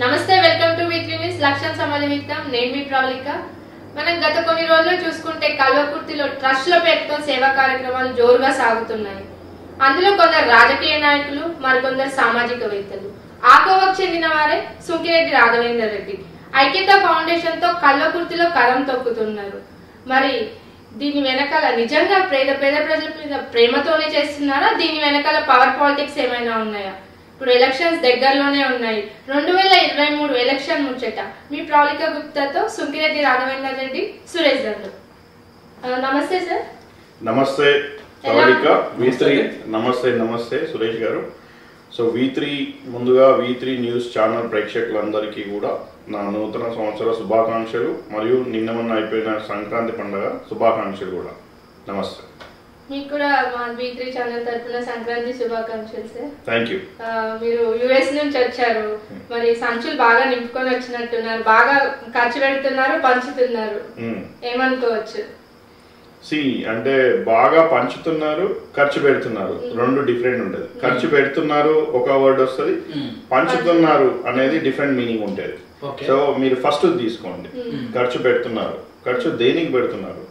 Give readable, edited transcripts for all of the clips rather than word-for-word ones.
నమస్తే, welcome two weekly news. లక్ష్యం సమలిమితం. నేను మీ ప్రవళిక. మనం గత కొన్ని రోజులు చూసుకుంటే కల్వకుర్తిలో ట్రస్ట్ల పేరుతో సేవా కార్యక్రమాలు జోరుగా సాగుతున్నాయి. అందులో కొందరు రాజకీయ నాయకులు, మరికొందరు సామాజికవేత్తలు. ఆకోవకు చెందిన వారే సుంకిరెడ్డి రాఘవేందర్ రెడ్డి ఐక్యత ఫౌండేషన్ తో కల్వకుర్తిలో కదం తొక్కుతున్నారు. మరి దీని వెనకాల నిజంగా పేద ప్రజల మీద ప్రేమతోనే చేస్తున్నారా? దీని వెనకాల పవర్ పాలిటిక్స్ ఏమైనా ఉన్నాయా? ఇప్పుడు ఎలక్షన్స్ దగ్గరలోనే ఉన్నాయి. 2023 ఎలక్షన్ ముచ్చట మీ ప్రవళిక గుప్తాతో సుంకిరెడ్డి రాఘవేందర్ రెడ్డి, సురేష్ గారు. నమస్తే సార్. నమస్తే ప్రవళిక. నమస్తే సురేష్ గారు. సో ముందుగా V3 న్యూస్ ఛానల్ ప్రేక్షకులందరికీ కూడా నా నూతన సంవత్సర శుభాకాంక్షలు మరియు నిన్న మొన్న అయిపోయిన సంక్రాంతి పండుగ శుభాకాంక్షలు కూడా. నమస్తే. మీకు కూడా మా V3 ఛానల్ తరఫున సంక్రాంతి శుభాకాంక్షలు సార్. Thank you. మీరు US నుంచి వచ్చారు, మరి సంచులు బాగా నింపుకొని వచ్చినట్టున్నారు, బాగా ఖర్చు పెడుతున్నారు, పంచుతున్నారు, ఏమనుకోవచ్చు? అంటే బాగా పంచుతున్నారు, ఖర్చు పెడుతున్నారు, రెండు డిఫరెంట్ ఉంటుంది. ఖర్చు పెడుతున్నారు ఒక వర్డ్ వస్తుంది, పంచుతున్నారు అనేది డిఫరెంట్ మీనింగ్ ఉంటుంది. సో మీరు ఫస్ట్ తీసుకోండి. ఖర్చు పెడుతున్నారు, ఖర్చు దేనికి పెడుతున్నారు?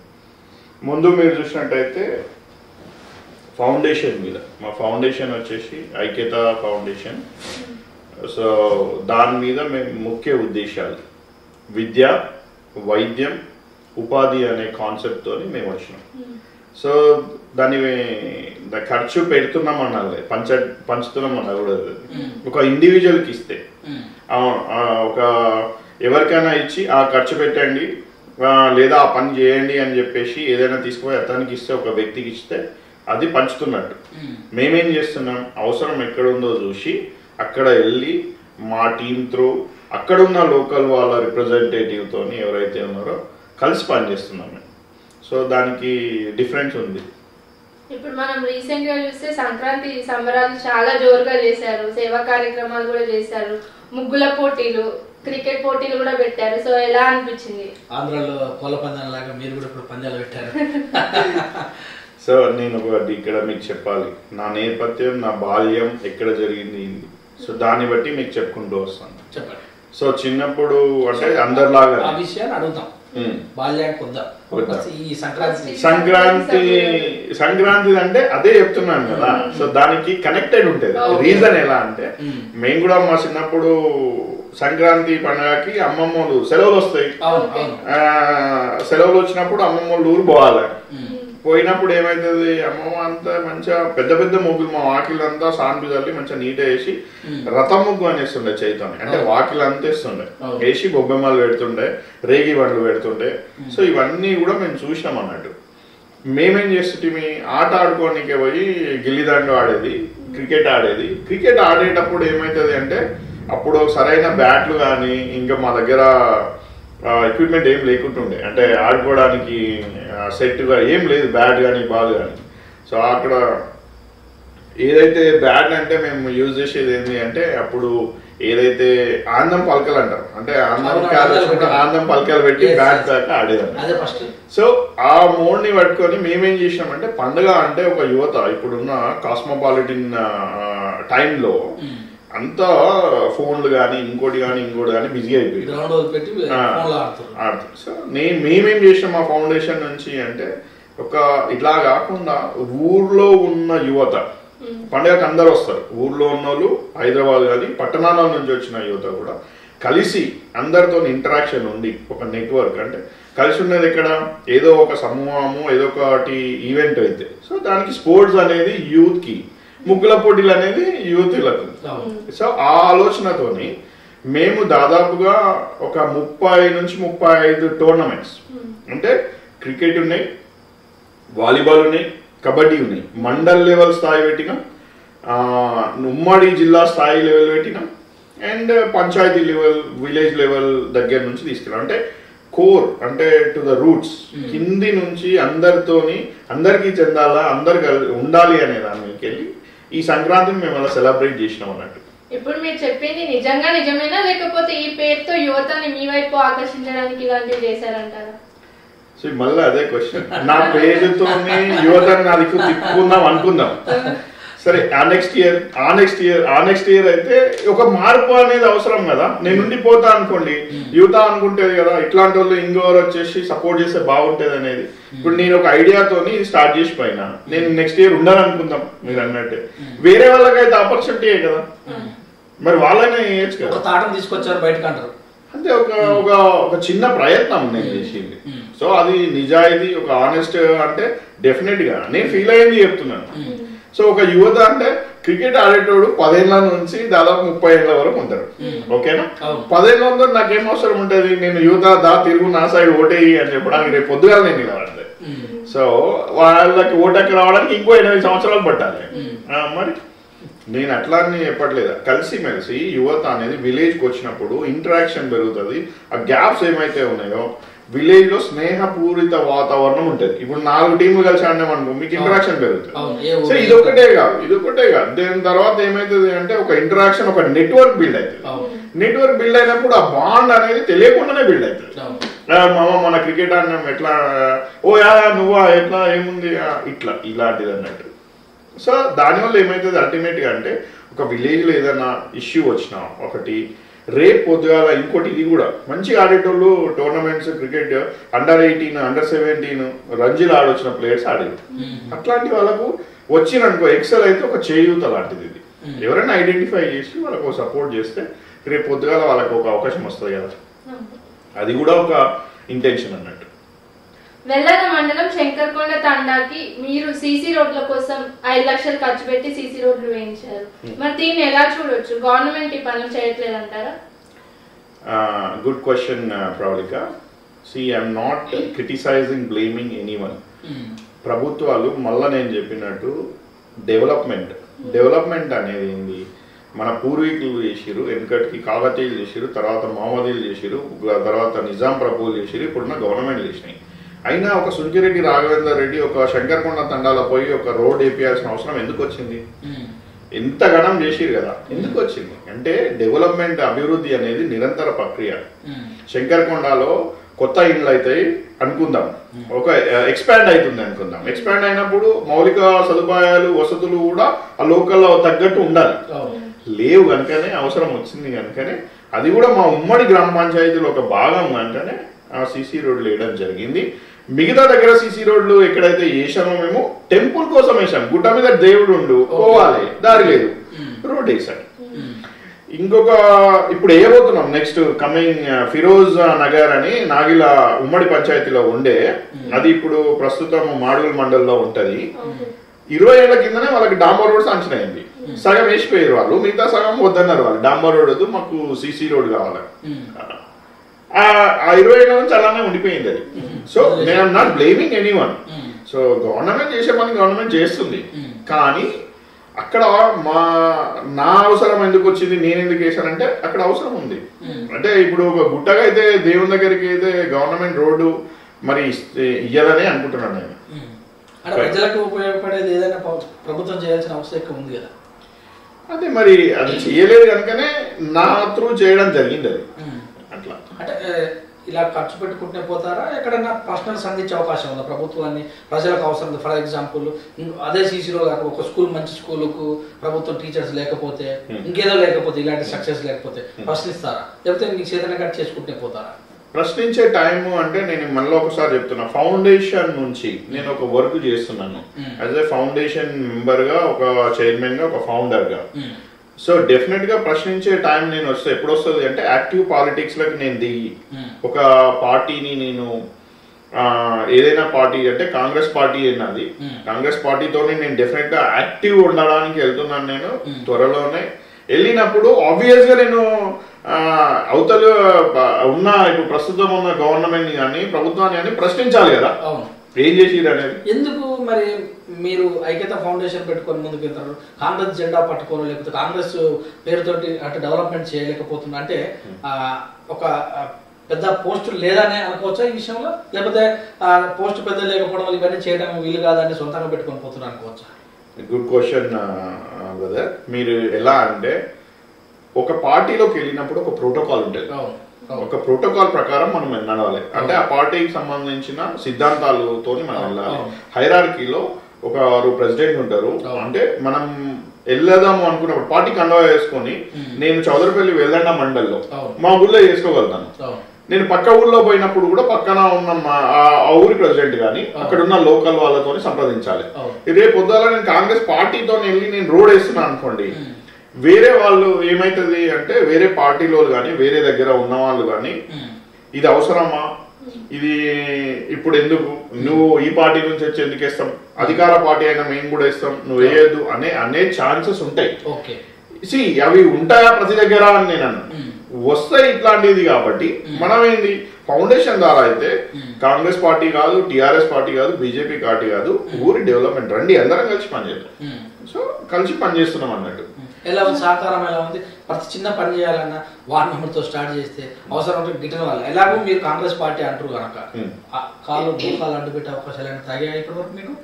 ముందు మీరు చూసినట్టయితే ఫౌండేషన్ మీద, మా ఫౌండేషన్ వచ్చేసి ఐక్యత ఫౌండేషన్. సో దాని మీద మేము ముఖ్య ఉద్దేశాలు విద్య, వైద్యం, ఉపాధి అనే కాన్సెప్ట్తో మేము వచ్చినాం. సో దాన్ని ఖర్చు పెడుతున్నాం అనాలి, పంచుతున్నాం అన్నా కూడా. ఒక ఇండివిజువల్కి ఇస్తే, ఒక ఎవరికైనా ఇచ్చి ఆ ఖర్చు పెట్టండి లేదా ఆ పని చేయండి అని చెప్పేసి ఏదైనా తీసుకుపోయి అతనికి ఇస్తే, ఒక వ్యక్తికి ఇస్తే అది పంచుతున్నట్టు. మేమేం చేస్తున్నాం, అవసరం ఎక్కడుందో చూసి అక్కడ వెళ్ళి మా టీమ్ త్రూ అక్కడున్న లోకల్ వాళ్ళ రిప్రజెంటేటివ్తో ఎవరైతే ఉన్నారో కలిసి పనిచేస్తున్నాం మేము. సో దానికి డిఫరెన్స్ ఉంది. ఇప్పుడు మనం రీసెంట్ గా చూస్తే సంక్రాంతి సంబరాలు చాలా జోరుగా చేశారు, సేవా కార్యక్రమాలు కూడా చేశారు, ముగ్గుల పోటీలు, క్రికెట్ పోటీలు కూడా పెట్టారు. సో ఎలా అనిపించింది? ఆంధ్రాలో కోళ్ళ పందాల లాగా మీరు కూడా ఇప్పుడు పందాలు పెట్టారు. సో నేను ఇక్కడ మీకు చెప్పాలి, నా నేపథ్యం, నా బాల్యం ఎక్కడ జరిగింది. సో దాన్ని బట్టి మీకు చెప్పుకుంటూ వస్తాను. చెప్పండి. సో చిన్నప్పుడు అంటే అందరిలాగా ఆ విషయాన్ని అడుగుతాం. ఈ సంక్రాంతి అంటే అదే చెప్తున్నాను కదా. సో దానికి కనెక్టెడ్ ఉంటుంది. రీజన్ ఎలా అంటే, మేము కూడా మా చిన్నప్పుడు సంక్రాంతి పండుగకి అమ్మమ్మలు సెలవులు వస్తాయి. సెలవులు వచ్చినప్పుడు అమ్మమ్మలు ఊరు పోవాలి. పోయినప్పుడు ఏమైతుంది, అమ్మమ్మ అంతా మంచిగా పెద్ద పెద్ద ముగ్గులు మా వాకిలంతా సాన్పి చల్లి మంచిగా నీట్ వేసి రథం ముగ్గు అనేస్తుండే చైతన్య, అంటే వాకిలు అంతా వేస్తుండే, వేసి బొబ్బెమ్మలు పెడుతుండే, రేగి బండ్లు పెడుతుండే. సో ఇవన్నీ కూడా మేము చూసినాం అన్నట్టు. మేమేం చేస్తుంటే ఆట ఆడుకోనికే పోయి గిల్లిదండు ఆడేది, క్రికెట్ ఆడేది. క్రికెట్ ఆడేటప్పుడు ఏమవుతుంది అంటే, అప్పుడు సరైన బ్యాట్లు కానీ ఇంకా మా దగ్గర ఎక్విప్మెంట్ ఏం లేకుంటుండే, అంటే ఆడుకోవడానికి సెట్గా ఏం లేదు, బ్యాట్ కానీ బాల్ కానీ. సో అక్కడ ఏదైతే బ్యాట్ అంటే మేము యూజ్ చేసేది ఏంటి అంటే, అప్పుడు ఏదైతే ఆందం పలకలు అంటారు, అంటే ఆందం పలకలు పెట్టి బ్యాట్ దాకా ఆడేదాన్ని. సో ఆ మోడ్ని పట్టుకొని మేమేం చేసినామంటే, పండుగ అంటే ఒక యువత ఇప్పుడున్న కాస్మోపాలిటిన్ టైంలో అంతా ఫోన్లు కానీ ఇంకోటి కానీ బిజీ అయిపోయింది, ఆడుతారు. సో మేమేం చేసాం మా ఫౌండేషన్ నుంచి అంటే, ఒక ఇట్లా కాకుండా ఊర్లో ఉన్న యువత, పండుగకి అందరు వస్తారు, ఊర్లో ఉన్న వాళ్ళు, హైదరాబాద్ కానీ పట్టణాల నుంచి వచ్చిన యువత కూడా కలిసి అందరితో ఇంటరాక్షన్ ఉండి ఒక నెట్వర్క్, అంటే కలిసి ఉన్నది ఇక్కడ ఏదో ఒక సమూహము, ఏదో ఒకటి ఈవెంట్ అయితే. సో దానికి స్పోర్ట్స్ అనేది యూత్కి, ముగ్గుల పోటీలు అనేది యూత్లకు. సో ఆ ఆలోచనతోని మేము దాదాపుగా ఒక 30 నుంచి 35 టోర్నమెంట్స్, అంటే క్రికెట్ ఉన్నాయి, వాలీబాల్ ఉన్నాయి, కబడ్డీ ఉన్నాయి, మండల్ లెవెల్ స్థాయి పెట్టినాం, ఉమ్మడి జిల్లా స్థాయి లెవెల్ పెట్టినాం, and panchayat level, village level దగ్గర నుంచి తీసుకెళ్ళాం. అంటే కోర్, అంటే టు ద రూట్స్, కింది నుంచి అందరికీ చెందాలా, అందరికి ఉండాలి అనే దానికి వెళ్ళి ఈ సంక్రాంతిని మేము అలా సెలబ్రేట్ చేసినాం అన్నట్టు. ఇప్పుడు మీరు చెప్పింది నిజమేనా, లేకపోతే ఈ పేరుతో యువతని మీ వైపు ఆకర్షించడానికి ఇలాంటివి చేశారంటారా? సో మళ్ళీ అదే క్వశ్చన్. నా పేరుతోనే యువతని నా దిక్కు తిప్పుకుందాం అనుకుందాం. సరే ఆ నెక్స్ట్ ఇయర్ అయితే ఒక మార్పు అనేది అవసరం కదా. నేను ఉండిపోతా అనుకోండి, యువత అనుకుంటేది కదా ఇట్లాంటి వాళ్ళు ఇంకోరు వచ్చేసి సపోర్ట్ చేస్తే బాగుంటది అనేది. ఇప్పుడు నేను ఒక ఐడియాతోని స్టార్ట్ చేసి పోయినా, నేను నెక్స్ట్ ఇయర్ ఉండాలనుకుందాం మీరు అన్నట్టే. వేరే వాళ్ళకైతే ఆపర్చునిటీయే కదా, మరి వాళ్ళనే చేయొచ్చు కదా. తాటం తీసుకొచ్చారు బయటకు అంటారు అంటే ఒక చిన్న ప్రయత్నం నేను చేసింది. సో అది నిజాయితీ, ఒక ఆనెస్ట్ అంటే డెఫినెట్ గా నేను ఫీల్ అయ్యింది చెప్తున్నాను. సో ఒక యువత అంటే క్రికెట్ ఆడేటోడు 10 ఏళ్ల నుంచి దాదాపు 30 ఏళ్ల వరకు ఉంటారు. ఓకేనా, 10 ఏళ్ళ ఉందో నాకేం అవసరం ఉంటుంది, నేను యువత తిరుగు నా సైడ్ ఓటేయి అని చెప్పడానికి రేపు పొద్దుగాల నేను నిలబడతాను. సో వాళ్ళకి ఓటకి రావడానికి ఇంకో 8 సంవత్సరాలు పట్టాలి. మరి నేను అట్లా అని చెప్పట్లేదు. కలిసిమెలిసి యువత అనేది విలేజ్కి వచ్చినప్పుడు ఇంటరాక్షన్ పెరుగుతుంది. ఆ గ్యాప్స్ ఏమైతే ఉన్నాయో విలేజ్ లో స్నేహపూరిత వాతావరణం ఉంటుంది. ఇప్పుడు 4 టీంలు కలిసి ఆడినామనుకో మీకు ఇంటరాక్షన్ పెరుగుతుంది. సో ఇదొకటే కాదు. దాని తర్వాత ఏమైతుంది అంటే ఒక ఇంటరాక్షన్, ఒక నెట్వర్క్ బిల్డ్ అవుతుంది. నెట్వర్క్ బిల్డ్ అయినప్పుడు ఆ బాండ్ అనేది తెలియకుండానే బిల్డ్ అవుతుంది. మన క్రికెట్ ఆడినాం ఎట్లా, ఓ యా నువ్వా ఎట్లా ఏముంది ఇట్లా ఇలాంటిది అన్నట్టు. సో దానివల్ల ఏమవుతుంది అల్టిమేట్ గా అంటే ఒక విలేజ్ లో ఏదైనా ఇష్యూ వచ్చినా ఒకటి, రేపు పొద్దుగాల ఇంకోటి ఇది కూడా మంచిగా ఆడేటోళ్ళు టోర్నమెంట్స్ క్రికెట్ అండర్-18 అండర్-17 రంజీలు ఆడొచ్చిన ప్లేయర్స్ ఆడేది. అట్లాంటి వాళ్ళకు వచ్చిననుకో ఎక్సెల్ అయితే ఒక చేయూత లాంటిది ఇది. ఎవరైనా ఐడెంటిఫై చేసి వాళ్ళకు సపోర్ట్ చేస్తే రేపు పొద్దుగాల వాళ్ళకు ఒక అవకాశం వస్తుంది కదా. అది కూడా ఒక ఇంటెన్షన్ అన్నట్టు. వెల్లన మండలం శంకర్కొండ తండాకి మీరు సీసీ రోడ్ల కోసం 5 లక్షలు ఖర్చు పెట్టి సీసీ రోడ్లు వేయించారు. మరి దీన్ని ఎలా చూడొచ్చు? గవర్నమెంట్ ఈ పనులు చేయట్లేదు అంటారా? Good question Pravallika. I'm not criticizing, blaming anyone. ప్రభుత్వాలు మళ్ళా నేను చెప్పినట్టు డెవలప్మెంట్ అనేది ఏంది, మన పూర్వీకులు చేసిరు, వెనుకటికి కాకతీయులు చేసిరు, తర్వాత మహమ్మదీలు చేసిరు, తర్వాత నిజాం ప్రభువులు చేసిరు, ఇప్పుడున్న గవర్నమెంట్ చేసినాయి. అయినా ఒక సుంకిరెడ్డి రాఘవేందర్ రెడ్డి ఒక శంకర్కొండ తండాలో పోయి ఒక రోడ్ వేయాల్సిన అవసరం ఎందుకు వచ్చింది? ఎంత గణం చేసిరు కదా, ఎందుకు వచ్చింది అంటే డెవలప్మెంట్, అభివృద్ధి అనేది నిరంతర ప్రక్రియ. శంకర్కొండలో కొత్త ఇండ్లు అవుతాయి అనుకుందాం, ఒక ఎక్స్పాండ్ అవుతుంది అనుకుందాం. ఎక్స్పాండ్ అయినప్పుడు మౌలిక సదుపాయాలు వసతులు కూడా ఆ లోకల్లో తగ్గట్టు ఉండాలి. లేవు కనుకనే అవసరం వచ్చింది కనుకనే అది కూడా మా ఉమ్మడి గ్రామ పంచాయతీలో ఒక భాగం కనుకనే ఆ సీసీ రోడ్లు వేయడం జరిగింది. మిగతా దగ్గర సీసీ రోడ్లు ఎక్కడైతే వేసామో మేము టెంపుల్ కోసం వేసాం. గుట్ట మీద దేవుడు ఉండు పోవాలి, దారి లేదు, రోడ్ వేసాం. ఇంకొక ఇప్పుడు వేయబోతున్నాం నెక్స్ట్ కమింగ్ ఫిరోజ్ నగర్ అని నాగిల ఉమ్మడి పంచాయతీలో ఉండే, అది ఇప్పుడు ప్రస్తుతం మాడుగుల మండలంలో ఉంటది. 20 ఏళ్ల కిందనే వాళ్ళకి డాంబర్ రోడ్ శాంక్షన్ అయింది. సగం వేసిపోయారు వాళ్ళు, మిగతా సగం వద్దన్నారు వాళ్ళు. డాంబర్ రోడ్ వద్దు, మాకు సీసీ రోడ్ కావాలి. ఆ 20 ఏళ్ళ నుంచి అలానే ఉండిపోయింది అది. సో నేను not blaming anyone. So government చేసే పని గవర్నమెంట్ చేస్తుంది, కానీ అక్కడ నా అవసరం ఎందుకు వచ్చింది, నేను ఎందుకు వేసానంటే అక్కడ అవసరం ఉంది. అంటే ఇప్పుడు ఒక గుట్టగా అయితే దేవుని దగ్గరికి అయితే గవర్నమెంట్ రోడ్డు మరి ఇయ్యాలని అనుకుంటున్నాను నేను. ప్రజలకు ఉపయోగపడేది ఏదైనా ప్రభుత్వం చేయాల్సిన అవసరం ఎక్కువ ఉంది కదా. అదే మరి అది చేయలేదు కనుకనే నా త్రూ చేయడం జరిగింది అది. అట్లా అంటే ఇలా ఖర్చు పెట్టుకుంటే పోతారా, ఎక్కడైనా పర్సనల్ అందించే అవకాశం ఉందా ప్రభుత్వాన్ని? ప్రజలకు అవసరం, ఫర్ ఎగ్జాంపుల్ అదే సీసీలో ఒక స్కూల్, మంచి స్కూలుకు ప్రభుత్వం టీచర్స్ లేకపోతే, ఇంకేదో లేకపోతే, ఇలాంటి సక్సెస్ లేకపోతే ప్రశ్నిస్తారా, లేకపోతే మీకు చేతన కట్ చేసుకుంటే పోతారా? ప్రశ్నించే టైము అంటే నేను మళ్ళీ ఒకసారి చెప్తున్నా, ఫౌండేషన్ నుంచి నేను ఒక వర్క్ చేస్తున్నాను యాజ్ ఏ ఫౌండేషన్ మెంబర్ గా, ఒక చైర్మన్ గా, ఒక ఫౌండర్ గా. సో డెఫినెట్ గా ప్రశ్నించే టైం నేను వస్తే ఎప్పుడు వస్తుంది అంటే యాక్టివ్ పాలిటిక్స్ లోకి నేను దిగి ఒక పార్టీని నేను ఏదైనా పార్టీ అంటే కాంగ్రెస్ పార్టీ అయినది, కాంగ్రెస్ పార్టీతోనే నేను డెఫినెట్ గా యాక్టివ్ ఉండడానికి వెళ్తున్నాను. నేను త్వరలోనే వెళ్ళినప్పుడు ఆబ్వియస్ గా నేను అవతల ఉన్న ఇప్పుడు ప్రస్తుతం ఉన్న గవర్నమెంట్ ని కానీ ప్రభుత్వాన్ని కానీ ప్రశ్నించాలి కదా ఏం చేసిరు అనేది. ఎందుకు మరి మీరు ఐక్యత ఫౌండేషన్ పెట్టుకొని ముందుకు వెళ్తారు, కాంగ్రెస్ జెండా పట్టుకోను, లేకపోతే కాంగ్రెస్ పేరుతోటి అటు డెవలప్మెంట్ చేయలేకపోతున్నా అంటే ఒక పెద్ద పోస్టులు లేదనే అనుకోవచ్చా ఈ విషయంలో, లేకపోతే పోస్ట్ పెద్ద లేకపోవడం వల్ల ఇవన్నీ చేయడం వీలు కాదని సొంతంగా పెట్టుకొని పోతున్నారు అనుకోవచ్చా? Good question brother. మీరు ఎలా అంటే ఒక పార్టీలోకి వెళ్ళినప్పుడు ఒక ప్రోటోకాల్ ఉంటుంది, ఒక ప్రోటోకాల్ ప్రకారం మనం నడవాలి. అంటే ఆ పార్టీకి సంబంధించిన సిద్ధాంతాలతో మనం వెళ్ళాలి. హైరార్కీలో ఒకరు ప్రెసిడెంట్ ఉంటారు. అంటే మనం వెళ్ళదాము అనుకున్నప్పుడు పార్టీ కండవ వేసుకొని నేను చౌదరిపల్లి వెల్లండ మండల్లో మా ఊళ్ళో చేసుకోగలుగుతాను. నేను పక్క ఊళ్ళో పోయినప్పుడు కూడా పక్కన ఉన్న ఆ ఊరి ప్రెసిడెంట్ కానీ అక్కడ ఉన్న లోకల్ వాళ్ళతో సంప్రదించాలి. రేపు పొద్దున నేను కాంగ్రెస్ పార్టీతో వెళ్ళి నేను రోడ్ వేస్తున్నాను అనుకోండి, వేరే వాళ్ళు ఏమైతుంది అంటే వేరే పార్టీలో కానీ వేరే దగ్గర ఉన్న వాళ్ళు కానీ ఇది అవసరమా, ఇది ఇప్పుడు ఎందుకు, నువ్వు ఈ పార్టీ నుంచి వచ్చి ఎందుకు వేస్తాం, అధికార పార్టీ అయినా మేము కూడా ఇస్తాం, నువ్వు వేయద్దు అనే ఛాన్సెస్ ఉంటాయి. అవి ఉంటాయా ప్రతి దగ్గర అని నేను అన్నా, వస్తాయి ఇట్లాంటిది. కాబట్టి మనం ఏంది ఫౌండేషన్ ద్వారా అయితే కాంగ్రెస్ పార్టీ కాదు, టిఆర్ఎస్ పార్టీ కాదు, బీజేపీ పార్టీ కాదు, ఊరి డెవలప్మెంట్ రండి అందరం కలిసి పనిచేద్దాం. సో కలిసి పనిచేస్తున్నాం అన్నట్టు. ఎలా ఉంది సహకారం, ఎలా ఉంది? ప్రతి చిన్న పని చేయాలన్నా వార్డ్ మెంబర్తో స్టార్ట్ చేస్తే అవసరం ఉంటే గిట్టని వాళ్ళు ఎలాగో మీరు కాంగ్రెస్ పార్టీ అంటారు కనుక కాలు భూకాలు అడ్డు పెట్టే అవకాశాలు ఏమైనా తగ్గాయి ఇప్పటి వరకు మీకు?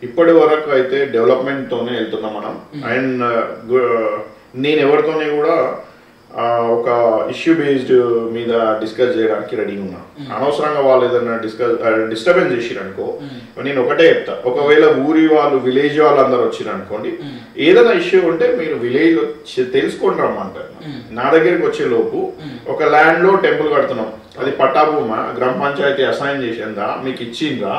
ఇప్పటి వరకు అయితే డెవలప్మెంట్ తోనే వెళ్తున్నాం మనం. అండ్ నేను ఎవరితోనే కూడా ఒక ఇష్యూ బేస్డ్ మీద డిస్కస్ చేయడానికి రెడీ ఉన్నా. అనవసరంగా వాళ్ళు ఏదైనా డిస్టర్బెన్స్ చేసిరనుకో నేను ఒకటే చెప్తా, ఒకవేళ ఊరి వాళ్ళు విలేజ్ వాళ్ళు అందరు వచ్చిరనుకోండి, ఏదైనా ఇష్యూ ఉంటే మీరు విలేజ్ తెలుసుకొని రమ్మంటారు. నా దగ్గరికి వచ్చే లోపు ఒక ల్యాండ్ లో టెంపుల్ కడుతున్నాం, అది పట్టాభూమా, గ్రామ పంచాయతీ అసైన్ చేసిందా, మీకు ఇచ్చిందా,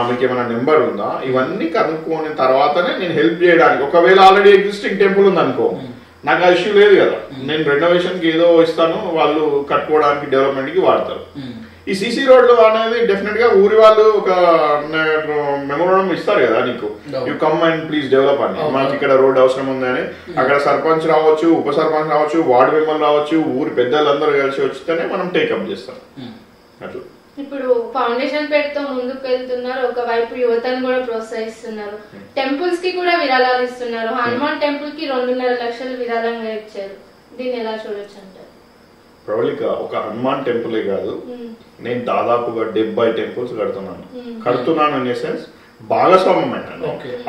మీకు ఏమైనా నెంబర్ ఉందా, ఇవన్నీ కనుక్కోని తర్వాతనే నేను హెల్ప్ చేయడానికి. ఒకవేళ ఆల్రెడీ ఎగ్జిస్టింగ్ టెంపుల్ ఉంది అనుకో, నాకు ఆ ఇష్యూ లేదు కదా, నేను రెనోవేషన్ కి ఏదో ఇస్తాను, వాళ్ళు కట్టుకోవడానికి డెవలప్మెంట్ కి వాడతారు. ఈ సీసీ రోడ్లు అనేది డెఫినెట్ గా ఊరి వాళ్ళు ఒక మెమోరాండం ఇస్తారు కదా నీకు, you come and please develop అని, మాకు ఇక్కడ రోడ్ అవసరం ఉందని. అక్కడ సర్పంచ్ రావచ్చు, ఉప సర్పంచ్ రావచ్చు, వార్డు మెంబర్ రావచ్చు, ఊరి పెద్దలందరూ కలిసి వచ్చితేనే మనం టేకప్ చేస్తాం. అట్లా ఇప్పుడు ఫౌండేషన్ పేరుతో ముందుకు వెళ్తున్నారు, ఒకవైపు యువతను కూడా ప్రోత్సహిస్తున్నారు, టెంపుల్స్ కి కూడా విరాళాలు ఇస్తున్నారు. హనుమాన్ టెంపుల్ కి 2.5 లక్షలు విరాళంగా ఇచ్చారు. దీన్ని ఎలా చూడొచ్చు అంటారు? ప్రవళిక ఒక హనుమాన్ టెంపులే కాదు, నేను దాదాపుగా 70 టెంపుల్స్ కడుతున్నాను అనే సెన్స్ భాగస్వామ్యం అయినా.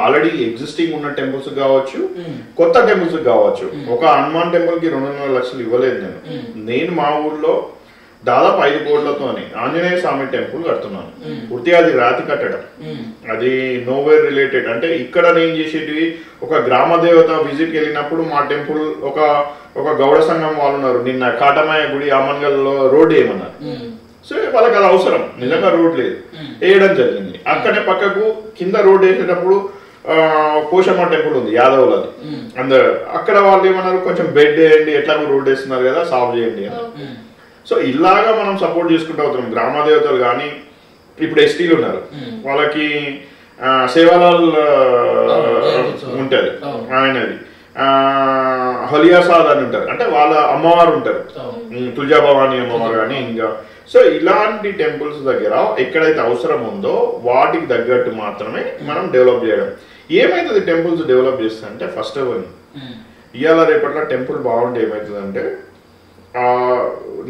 ఆల్రెడీ ఎగ్జిస్టింగ్ ఉన్న టెంపుల్స్ కావచ్చు, కొత్త టెంపుల్స్ కావచ్చు. ఒక హనుమాన్ టెంపుల్ కి 2.5 లక్షలు ఇవ్వలేదు నేను మా ఊర్లో దాదాపు 5 కోట్లతోని ఆంజనేయ స్వామి టెంపుల్ కడుతున్నాను. పూర్తిగా అది రాతి కట్టడం, అది నోవేర్ రిలేటెడ్. అంటే ఇక్కడ నేను చేసేటివి ఒక గ్రామ దేవత విజిట్ వెళ్ళినప్పుడు మా టెంపుల్ ఒక గౌడ సంఘం వాళ్ళు ఉన్నారు, నిన్న కాటమాయ గుడి ఆమన్గల్లో రోడ్ వేయమన్నారు. సో వాళ్ళకి అది అవసరం, నిజంగా రోడ్ లేదు, వేయడం జరిగింది. అక్కడే పక్కకు కింద రోడ్ వేసేటప్పుడు పోషమ్మ టెంపుల్ ఉంది యాదవులది, అందరు అక్కడ వాళ్ళు ఏమన్నారు, కొంచెం బెడ్ వేయండి, ఎట్లాగో రోడ్ వేస్తున్నారు కదా, సాల్వ్ చేయండి అన్నారు. సో ఇలాగా మనం సపోర్ట్ చేసుకుంటూ అవుతున్నాం. గ్రామ దేవతలు కానీ ఇప్పుడు ఎస్టీలు ఉన్నారు, వాళ్ళకి సేవాలాల్ ఉంటారు, ఆయనది హలియాసాద్ అని ఉంటారు, అంటే వాళ్ళ అమ్మవారు ఉంటారు, తులజా భవాని అమ్మవారు కానీ ఇంకా. సో ఇలాంటి టెంపుల్స్ దగ్గర ఎక్కడైతే అవసరం ఉందో వాటికి తగ్గట్టు మాత్రమే మనం డెవలప్ చేయడం. ఏమైతుంది టెంపుల్స్ డెవలప్ చేస్తా అంటే, ఫస్ట్ ఆఫ్ ఆల్ ఇవాళ రేపట్ల టెంపుల్ బాగుంటే ఏమవుతుందంటే,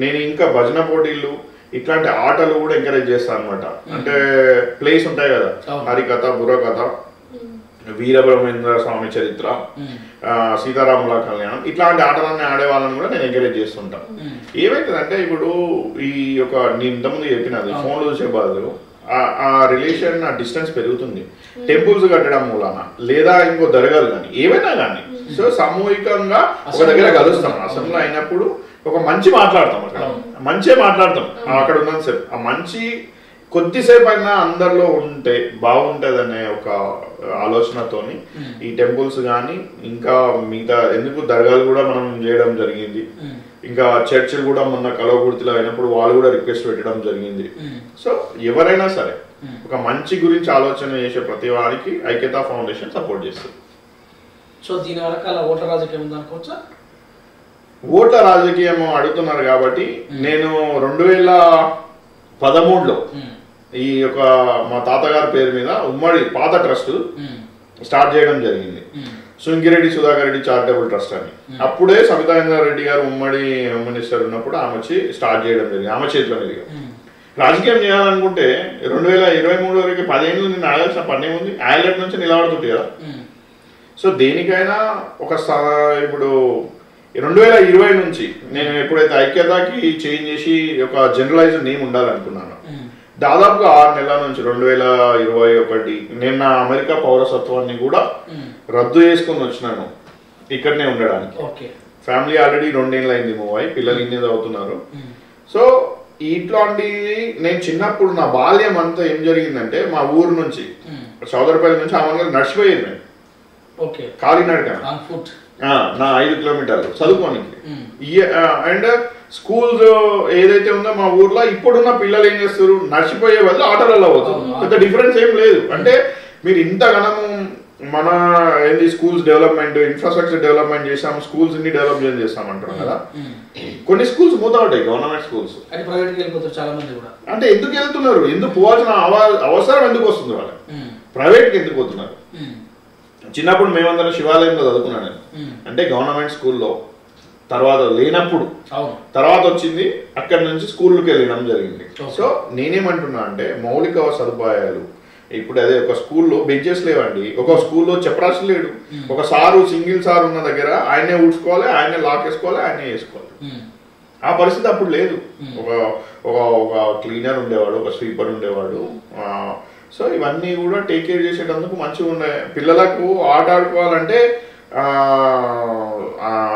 నేను ఇంకా భజన పోటీలు ఇట్లాంటి ఆటలు కూడా ఎంకరేజ్ చేస్తాను అనమాట. అంటే ప్లేస్ ఉంటాయి కదా, హరికథ, బుర్రకథ, వీరబ్రహ్మేంద్ర స్వామి చరిత్ర, సీతారాముల కళ్యాణం, ఇట్లాంటి ఆటలన్నీ ఆడే వాళ్ళని కూడా నేను ఎంకరేజ్ చేస్తుంటాను. ఏమైతుందంటే ఇప్పుడు ఈ యొక్క నేను ఇంతకుముందు చెప్పినది ఫోన్లు చూసే బదులు ఆ రిలేషన్, ఆ డిస్టెన్స్ పెరుగుతుంది టెంపుల్స్ కట్టడం మూలాన, లేదా ఇంకో దర్గాలు కానీ ఏవైనా కానీ. సో సామూహికంగా ఒక దగ్గర కలుస్తాం, అసెంబ్లీ అయినప్పుడు ఒక మంచి మాట్లాడతాం, అక్కడ మంచిగా మాట్లాడతాం. అక్కడ ఉన్నంతసేపు ఆ మంచి కొద్దిసేపు అయినా అందరిలో ఉంటే బాగుంటదనే ఒక ఆలోచనతోని ఈ టెంపుల్స్ కానీ ఇంకా మిగతా ఎందుకు దర్గాలు కూడా మనం చేయడం జరిగింది. ఇంకా చర్చిలు కూడా మొన్న కలవకుర్తిలో అయినప్పుడు వాళ్ళు కూడా రిక్వెస్ట్ పెట్టడం జరిగింది. సో ఎవరైనా సరే ఒక మంచి గురించి ఆలోచన చేసే ప్రతి వారికి ఐక్యతా ఫౌండేషన్ సపోర్ట్ చేస్తుంది. సో దీని వరకు అలా ఓట్ల రాజకీయం ఉందనుకోవచ్చా? ఓట్ల రాజకీయం అడుగుతున్నారు కాబట్టి నేను 2013లో ఈ యొక్క మా తాతగారి పేరు మీద ఉమ్మడి పాత ట్రస్ట్ స్టార్ట్ చేయడం జరిగింది, సుంకిరెడ్డి సుధాకర్ రెడ్డి చారిటబుల్ ట్రస్ట్ అని. అప్పుడే సబితా రెడ్డి గారు ఉమ్మడి హోమ్ మినిస్టర్ ఉన్నప్పుడు ఆమె వచ్చి స్టార్ట్ చేయడం జరిగింది, ఆమె చేతిలో మీదుగా. రాజకీయం చేయాలనుకుంటే 2023 వరకు 10 ఏళ్ళు నేను ఆడాల్సిన పని ఉంది, ఆయలట్ నుంచి నిలబడుతుంది కదా. సో దేనికైనా ఒక ఇప్పుడు 2020 నుంచి నేను ఎప్పుడైతే ఐక్యతకి చేంజ్ చేసి ఒక జనరలైజ్డ్ నేమ్ ఉండాలనుకున్నాను, దాదాపుగా 6 నెలల నుంచి 2021 నేను నా అమెరికా పౌరసత్వాన్ని కూడా రద్దు చేసుకుని వచ్చినాను ఇక్కడనే ఉండడానికి. ఫ్యామిలీ ఆల్రెడీ 2 ఏళ్ళు అయింది మూవ్ అయ్యి, పిల్లలు ఇన్ని చదువుతున్నారు. సో ఇట్లాంటివి నేను చిన్నప్పుడు నా బాల్యం అంతా ఏం జరిగిందంటే మా ఊరు నుంచి చౌదరపల్లి నుంచి ఆమె నడిచిపోయేది నేను కాలినడక నా 5 కిలోమీటర్లు చదువుకోనికి. అండ్ స్కూల్స్ ఏదైతే ఉందో మా ఊర్లో ఇప్పుడున్న పిల్లలు ఏం చేస్తారు, నడిచిపోయే వాళ్ళు ఆటోలలో పోతారు. పెద్ద డిఫరెన్స్ ఏం లేదు. అంటే మీరు ఇంతగానము మన ఏంది స్కూల్స్ డెవలప్మెంట్, ఇన్ఫ్రాస్ట్రక్చర్ డెవలప్మెంట్ చేసాం, స్కూల్స్ ని డెవలప్ చేస్తాం అంటారు కదా. కొన్ని స్కూల్స్ మూత ఉంటాయి, గవర్నమెంట్ స్కూల్స్. అంటే ఎందుకు వెళ్తున్నారు, ఎందుకు పోవాల్సిన అవసరం ఎందుకు వస్తుంది వాళ్ళకి, ప్రైవేట్కి ఎందుకు పోతున్నారు? చిన్నప్పుడు మేమందరం శివాలయంలో చదువుకున్నాను నేను. అంటే గవర్నమెంట్ స్కూల్లో తర్వాత లేనప్పుడు తర్వాత వచ్చింది, అక్కడి నుంచి స్కూల్కి వెళ్ళడం జరిగింది. సో నేనేమంటున్నా అంటే మౌలిక సదుపాయాలు ఇప్పుడు అదే ఒక స్కూల్లో బెంచెస్ లేవండి, ఒక స్కూల్లో చెప్పరాసి లేడు, ఒక సారు సింగిల్ సార్ ఉన్న దగ్గర ఆయనే ఊడ్చుకోవాలి, ఆయనే లాక్ వేసుకోవాలి, ఆయనే వేసుకోవాలి. ఆ పరిస్థితి అప్పుడు లేదు. ఒక క్లీనర్ ఉండేవాడు, ఒక స్వీపర్ ఉండేవాడు. సో ఇవన్నీ కూడా టేక్ కేర్ చేసేటందుకు మంచిగా ఉన్నాయి. పిల్లలకు ఆట ఆడుకోవాలంటే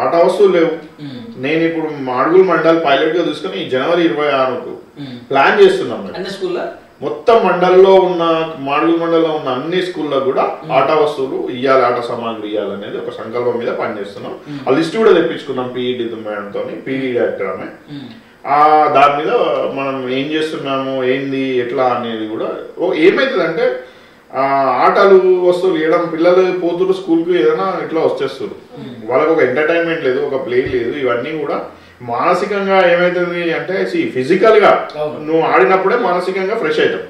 ఆట వస్తువులు లేవు. నేను ఇప్పుడు మాడుగుల మండల్ పైలట్ గా తీసుకుని జనవరి 26కు ప్లాన్ చేస్తున్నాం. మొత్తం మండల్లో ఉన్న మాడుగుల మండలంలో ఉన్న అన్ని స్కూల్లో కూడా ఆట వస్తువులు ఇవ్వాలి, ఆట సామాగ్రి ఇవ్వాలనేది ఒక సంకల్పం మీద పనిచేస్తున్నాం. ఆ లిస్ట్ కూడా తెప్పించుకున్నాం పీఈడి మేడంతో, పీఈడి డైరెక్టర్ ఆమె. దాని మీద మనం ఏం చేస్తున్నాము, ఏంది, ఎట్లా అనేది కూడా ఏమవుతుందంటే ఆటలు వస్తువులు ఇవ్వడం, పిల్లలు పోతురు స్కూల్కి ఏదైనా ఇట్లా వచ్చేస్తారు, వాళ్ళకి ఒక ఎంటర్టైన్మెంట్ లేదు, ఒక ప్లే లేదు. ఇవన్నీ కూడా మానసికంగా ఏమైతుంది అంటే ఫిజికల్ గా నువ్వు ఆడినప్పుడే మానసికంగా ఫ్రెష్ అవుతావు.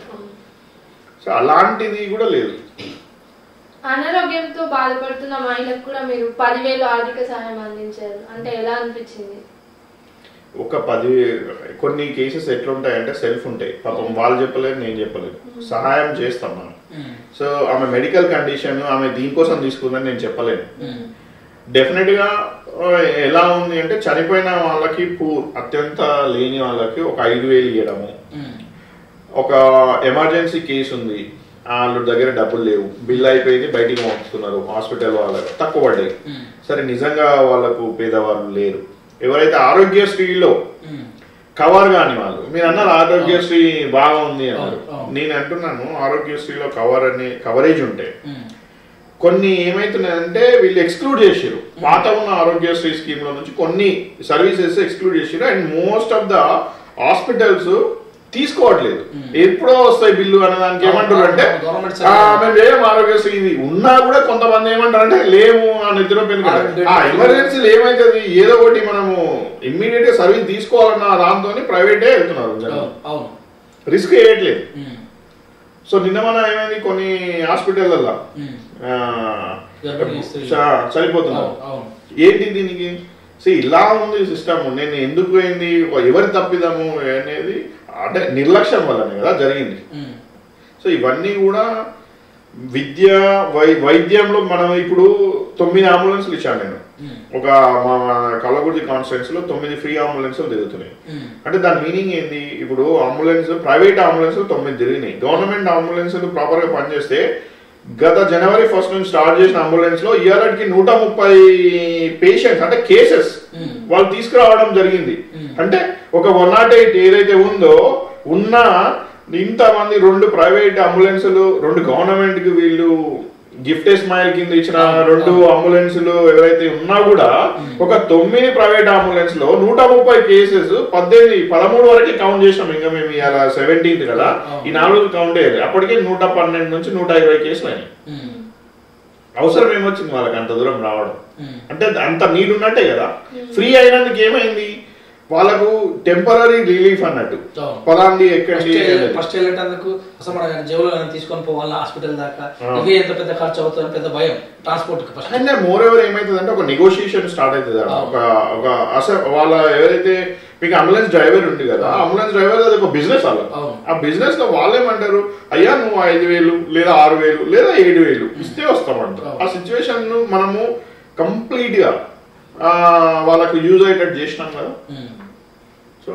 సో అలాంటిది కూడా లేదు. అనారోగ్యంతో బాధపడుతున్న మహిళలకు కూడా మీరు 10,000 ఆర్థిక సహాయం అందించారు అంటే ఎలా అనిపించింది? ఒక 10 కొన్ని కేసెస్ ఎట్లుంటాయంటే సెల్ఫ్ ఉంటాయి, పాపం వాళ్ళు చెప్పలేదు, నేను చెప్పలేదు, సహాయం చేస్తాం మనం. సో ఆమె మెడికల్ కండిషన్, ఆమె దీనికోసం తీసుకుందని నేను చెప్పలేను. డెఫినెట్ గా ఎలా ఉంది అంటే చనిపోయిన వాళ్ళకి అత్యంత లేని వాళ్ళకి ఒక 5,000 ఇవ్వడము, ఒక ఎమర్జెన్సీ కేసు ఉంది, వాళ్ళ దగ్గర డబ్బులు లేవు, బిల్ అయిపోయింది, బయటికి పంపుతున్నారు, హాస్పిటల్ వాళ్ళకి తక్కువ పడ్డాయి, సరే నిజంగా వాళ్ళకు పేదవాళ్ళు లేరు. ఎవరైతే ఆరోగ్యశ్రీలో కవర్ కాని వాళ్ళు, మీరు అన్నారు ఆరోగ్యశ్రీ బాగా ఉంది అన్నారు, నేను అంటున్నాను ఆరోగ్యశ్రీలో కవరేజ్ ఉంటే కొన్ని ఏమైతున్నాయంటే వీళ్ళు ఎక్స్క్లూడ్ చేసారు, పాత ఉన్న ఆరోగ్యశ్రీ స్కీమ్ లో నుంచి కొన్ని సర్వీసెస్ ఎక్స్క్లూడ్ చేసారు. And most of the hospitals తీసుకోవట్లేదు, ఎప్పుడో వస్తాయి బిల్లు అనే దానికి ఏమంటారు అంటే మేము లేము ఆరోగ్యశ్రీ ఇది ఉన్నా కూడా కొంతమంది ఏమంటారు అంటే లేము అని నిద్రపోయింది కదా. ఆ ఎమర్జెన్సీలు ఏమైతుంది, ఏదో ఒకటి మనము ఇమ్మీడియట్ గా సర్వీస్ తీసుకోవాలన్న దాంతో ప్రైవేటే వెళ్తున్నారు, రిస్క్ వేయట్లేదు. సో నిన్న మన ఏమైంది కొన్ని హాస్పిటల్లో చనిపోతున్నారు. ఏంటి దీనికి ఇలా ఉంది సిస్టమ్, నేను ఎందుకు పోయింది, ఎవరి తప్పిదము అనేది అంటే నిర్లక్ష్యం వల్లనే కదా జరిగింది. సో ఇవన్నీ కూడా వైద్యంలో మనం ఇప్పుడు 9 అంబులెన్స్లు ఇచ్చాను నేను. ఒక మా కల్లకుర్తి కాన్స్టిట్యున్సీ లో 9 ఫ్రీ అంబులెన్స్లు తిరుగుతున్నాయి. అంటే దాని మీనింగ్ ఏంది, ఇప్పుడు అంబులెన్స్ ప్రైవేట్ అంబులెన్స్ 9 తిరిగినాయి, గవర్నమెంట్ అంబులెన్స్ ప్రాపర్ గా పనిచేస్తే గత జనవరి 1 నుంచి స్టార్ట్ చేసిన అంబులెన్స్ లో ఇయర్కి 130 పేషెంట్స్ అంటే కేసెస్ వాళ్ళు తీసుకురావడం జరిగింది. అంటే ఒక 108 ఏదైతే ఉందో ఉన్న ఇంతమంది 2 ప్రైవేట్ అంబులెన్సులు, 2 గవర్నమెంట్ కి వీళ్ళు గిఫ్ట్ స్మైల్ కింద ఇచ్చిన 2 అంబులెన్సులు ఎవరైతే ఉన్నా కూడా ఒక 9 ప్రైవేట్ అంబులెన్స్ లో 130 కేసెస్ 13 వరకు కౌంట్ చేసినాం. ఇంకా మేము ఇలా 17th కదా, ఈ 4 కౌంట్ అయ్యారు. అప్పటికే 112 నుంచి 120 కేసులు అయినాయి. అవసరం ఏమొచ్చింది వాళ్ళకి అంత దూరం రావడం? అంటే అంత నీడ్ ఉన్నట్టే కదా. ఫ్రీ అయినందుకు ఏమైంది, వాళ్ళకు టెంపరీ రిలీఫ్ అన్నట్టు పలాంటి ఎక్కండి ఫస్ట్ వెళ్ళేటందుకు అసలు మన జేబులో తీసుకొని పోవాలి హాస్పిటల్ దాకా, ఇవి ఎంత పెద్ద ఖర్చు అవుతుంది, పెద్ద భయం ట్రాన్స్పోర్ట్ కి. అంటే మోర్ ఎవర్ ఏమైతుంది అంటే ఒక నెగోషియేషన్ స్టార్ట్ అవుతుంది. ఒక అసలు వాళ్ళ ఎవరైతే మీకు అంబులెన్స్ డ్రైవర్ ఉంది కదా, అంబులెన్స్ డ్రైవర్ అది ఒక బిజినెస్ వాళ్ళ. ఆ బిజినెస్ లో వాళ్ళు ఏమంటారు, అయ్యా నువ్వు 5,000 లేదా 6,000 లేదా 7,000 ఇస్తే వస్తామంటారు. ఆ సిచ్యువేషన్ ను మనము కంప్లీట్ గా వాళ్ళకు యూజ్ అయ్యేటట్టు చేసినాం కదా. సో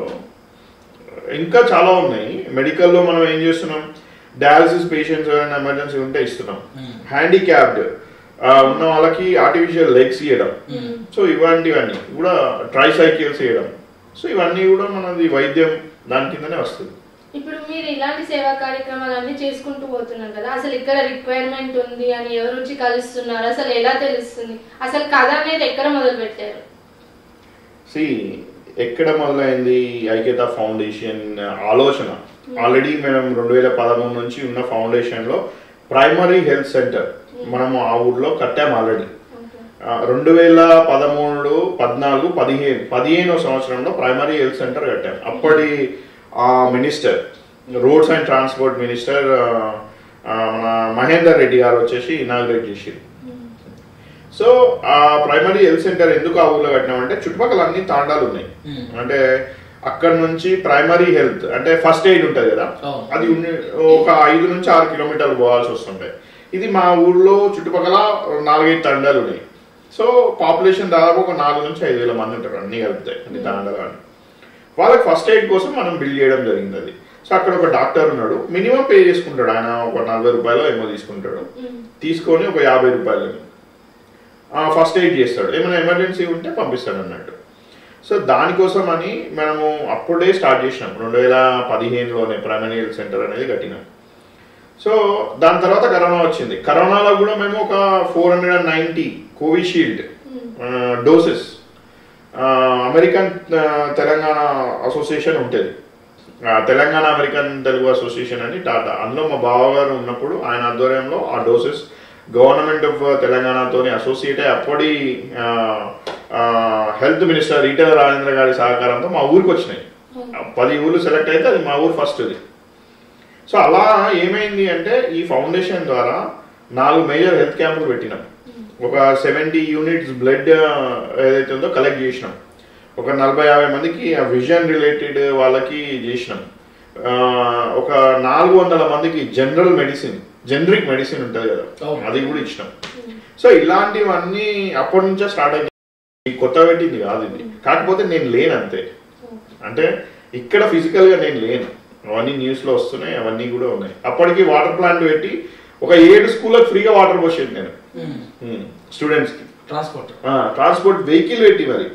ఇంకా చాలా ఉన్నాయి. మెడికల్లో మనం ఏం చేస్తున్నాం, డయాలసిస్ పేషెంట్స్ ఏమైనా ఎమర్జెన్సీ ఉంటే ఇస్తున్నాం. హ్యాండిక్యాప్డ్ ఉన్న వాళ్ళకి ఆర్టిఫిషియల్ లెగ్స్ ఇవ్వడం, సో ఇవన్నీ కూడా ట్రైసైకిల్స్ ఇవ్వడం, సో ఇవన్నీ కూడా మనది వైద్యం దాని కిందనే వస్తుంది. ఇప్పుడు మీరు ఇలాంటి సేవా కార్యక్రమాలన్నీ చేసుకుంటూ పోతున్నారు కదా, అసలు ఇక్కడ రిక్వైర్మెంట్ ఉంది అని ఎవరు వచ్చి కలుస్తున్నారు, అసలు ఎలా తెలుస్తుంది, అసలు కథ అనేది ఎక్కడ మొదలు పెట్టారు? ఎక్కడ మొదలైంది ఐక్యత ఫౌండేషన్ ఆలోచన? ఆల్రెడీ మనం 2013 నుంచి ఉన్న ఫౌండేషన్ లో ప్రైమరీ హెల్త్ సెంటర్ మనము ఆ ఊర్లో కట్టాము ఆల్రెడీ. 2013, 14, 15 సంవత్సరంలో ప్రైమరీ హెల్త్ సెంటర్ కట్టాము. అప్పటి minister, roads and transport minister మన మహేందర్ రెడ్డి గారు వచ్చేసి ఇనాగ్రేట్ చేసి. సో ఆ ప్రైమరీ హెల్త్ సెంటర్ ఎందుకు ఆ ఊర్లో కట్టినామంటే చుట్టుపక్కల అన్ని తాండాలు ఉన్నాయి. అంటే అక్కడ నుంచి ప్రైమరీ హెల్త్ అంటే ఫస్ట్ ఎయిడ్ ఉంటుంది కదా, అది ఒక 5 నుంచి 6 కిలోమీటర్లు పోవాల్సి వస్తుంటాయి. ఇది మా ఊర్లో చుట్టుపక్కల 4-5 తండాలు ఉన్నాయి. సో పాపులేషన్ దాదాపు ఒక 4 నుంచి 5,000 మంది ఉంటారు అన్ని కలిపితే, అన్ని తండాలు. వాళ్ళకి ఫస్ట్ ఎయిడ్ కోసం మనం బిల్ చేయడం జరిగింది అది. సో అక్కడ ఒక డాక్టర్ ఉన్నాడు, మినిమం పే చేసుకుంటాడు ఆయన, ఒక 40 రూపాయలు ఏమో తీసుకుంటాడు. తీసుకొని ఒక 50 రూపాయలు ఫస్ట్ ఎయిడ్ చేస్తాడు, ఏమైనా ఎమర్జెన్సీ ఉంటే పంపిస్తాడు అన్నట్టు. సో దానికోసం అని మనము అప్పుడే స్టార్ట్ చేసినాం, 2015లోనే ప్రైమరీ హెల్త్ సెంటర్ అనేది కట్టినాం. సో దాని తర్వాత కరోనా వచ్చింది. కరోనాలో కూడా మేము ఒక 490 Covishield doses, American Telangana association ఉంటుంది, తెలంగాణ అమెరికన్ తెలుగు అసోసియేషన్ అని టాటా, అందులో మా బావగారు ఉన్నప్పుడు ఆయన ఆధ్వర్యంలో ఆ డోసెస్ గవర్నమెంట్ ఆఫ్ తెలంగాణతో అసోసియేట్ అయ్యి అప్పటి హెల్త్ మినిస్టర్ ఈటెల రాజేంద్ర గారి సహకారంతో మా ఊరికి వచ్చినాయి. 10 ఊర్లు సెలెక్ట్ అయితే అది మా ఊరు ఫస్ట్ది. సో అలా ఏమైంది అంటే ఈ ఫౌండేషన్ ద్వారా 4 మేజర్ హెల్త్ క్యాంపులు పెట్టినాం. ఒక 70 యూనిట్స్ బ్లడ్ ఏదైతే ఉందో కలెక్ట్ చేసినాం. ఒక 40-50 మందికి విజన్ రిలేటెడ్ వాళ్ళకి చేసినాం. ఒక 400 మందికి జనరల్ మెడిసిన్, జనరిక్ మెడిసిన్ ఉంటుంది కదా, అది కూడా ఇచ్చినాం. సో ఇలాంటివన్నీ అప్పటి నుంచే స్టార్ట్ అయ్యింది, కొత్త పెట్టింది కాదు ఇది. కాకపోతే నేను లేను అంతే, అంటే ఇక్కడ ఫిజికల్ గా నేను లేను, అవన్నీ న్యూస్ లో వస్తున్నాయి, అవన్నీ కూడా ఉన్నాయి. అప్పటికి వాటర్ ప్లాంట్ పెట్టి ఒక 7 స్కూళ్ళకి ఫ్రీగా వాటర్ పోసేది నేను స్టూడెంట్స్ కి. ట్రాన్స్పోర్ట్ వెహికల్ పెట్టి మరి.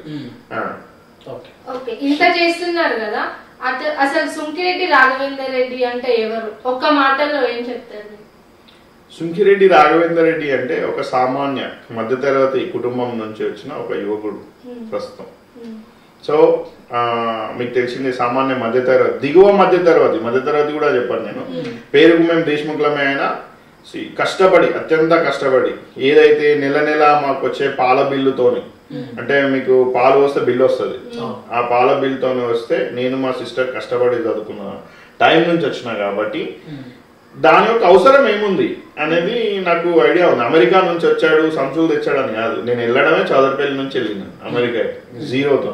ఇంత చేస్తున్నారు కదా, అసలు సుంకిరెడ్డి రాఘవేందర్ రెడ్డి అంటే ఎవరు? ఒక్క మాటలో ఏం చెప్తారు? సుంకిరెడ్డి రాఘవేందర్ రెడ్డి అంటే ఒక సామాన్య మధ్యతరగతి కుటుంబం నుంచి వచ్చిన ఒక యువకుడు ప్రస్తుతం. సో మీకు తెలిసింది సామాన్య మధ్యతరగతి, దిగువ మధ్యతరగతి కూడా చెప్పాను నేను. పేరుకు మేము దేశముఖులమే అయినా కష్టపడి, అత్యంత కష్టపడి, ఏదైతే నెల మాకు వచ్చే పాల బిల్లుతోని, అంటే మీకు పాలు వస్తే బిల్లు వస్తుంది, ఆ పాల బిల్లుతోనే వస్తే నేను మా సిస్టర్ కష్టపడి చదువుకున్న టైం నుంచి వచ్చినా కాబట్టి దాని యొక్క అవసరం ఏముంది అనేది నాకు ఐడియా ఉంది. అమెరికా నుంచి వచ్చాడు, సంచులు తెచ్చాడు అని కాదు, నేను వెళ్ళడమే చదరపల్లి నుంచి వెళ్ళినాను అమెరికా జీరోతో.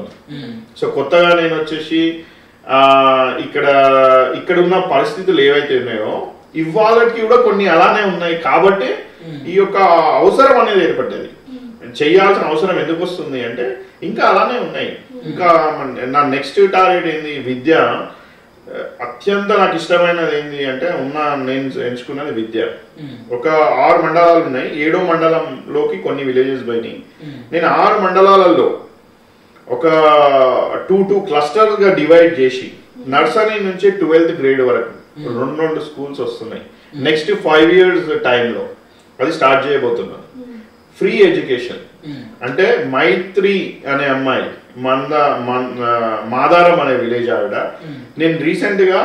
సో కొత్తగా నేను వచ్చేసి ఇక్కడ ఉన్న పరిస్థితులు ఏవైతే ఉన్నాయో ఇవాళకి కూడా కొన్ని అలానే ఉన్నాయి కాబట్టి ఈ యొక్క అవసరం అనేది ఏర్పడ్డది. చేయాల్సిన అవసరం ఎందుకు వస్తుంది అంటే ఇంకా అలానే ఉన్నాయి. ఇంకా నా నెక్స్ట్ టార్గెట్ ఏంది, విద్య. అత్యంత నాకు ఇష్టమైనది ఏంది అంటే నేను ఎంచుకున్నది విద్య. ఒక 6 మండలాలు ఉన్నాయి, 7వ మండలంలోకి కొన్ని విలేజెస్ పోయినాయి. నేను 6 మండలాలలో ఒక 2 క్లస్టర్స్ గా డివైడ్ చేసి నర్సరీ నుంచి 12th గ్రేడ్ వరకు 2 స్కూల్స్ వస్తున్నాయి. నెక్స్ట్ 5 years టైంలో అది స్టార్ట్ చేయబోతున్నాను. ఫ్రీ ఎడ్యుకేషన్ అంటే మైత్రి అనే అమ్మాయి మాదారం అనే విలేజ్ ఆవిడ, నేను రీసెంట్ గా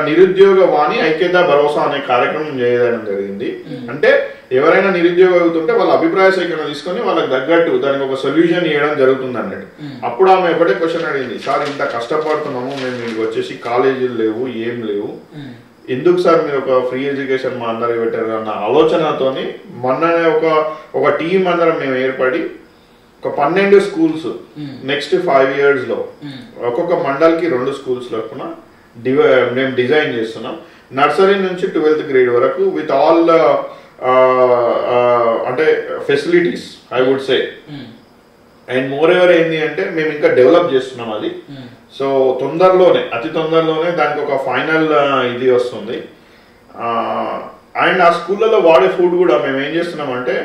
నిరుద్యోగ వాణి ఐక్యత భరోసా అనే కార్యక్రమం చేయడం జరిగింది. అంటే ఎవరైనా నిరుద్యోగం అవుతుంటే వాళ్ళ అభిప్రాయ సేకరణ తీసుకొని వాళ్ళకి తగ్గట్టు దానికి ఒక సొల్యూషన్ ఇవ్వడం జరుగుతుంది అన్నట్టు. అప్పుడు ఆమె ఎప్పుడే క్వశ్చన్ అడిగింది, సార్ ఇంత కష్టపడుతున్నాము మేము, మీకు వచ్చేసి కాలేజీలు లేవు, ఏం లేవు, ఎందుకు సార్ మీరు ఒక ఫ్రీ ఎడ్యుకేషన్ మా అందరికి పెట్టారు అన్న ఆలోచనతోని మొన్ననే ఒక టీం అందరం మేము ఏర్పడి ఒక 12 స్కూల్స్ నెక్స్ట్ 5 years లో ఒక్కొక్క మండల్కి 2 స్కూల్స్ లోపున మేము డిజైన్ చేస్తున్నాం. నర్సరీ నుంచి 12th గ్రేడ్ వరకు విత్ ఆల్ అంటే facilities I would say. And moreover ఏంది అంటే మేము ఇంకా డెవలప్ చేస్తున్నాం అది. సో తొందరలోనే అతి తొందరలోనే దానికి ఒక ఫైనల్ ఇది వస్తుంది. అండ్ ఆ స్కూళ్ళలో వాడే ఫుడ్ కూడా మేము ఏం చేస్తున్నామంటే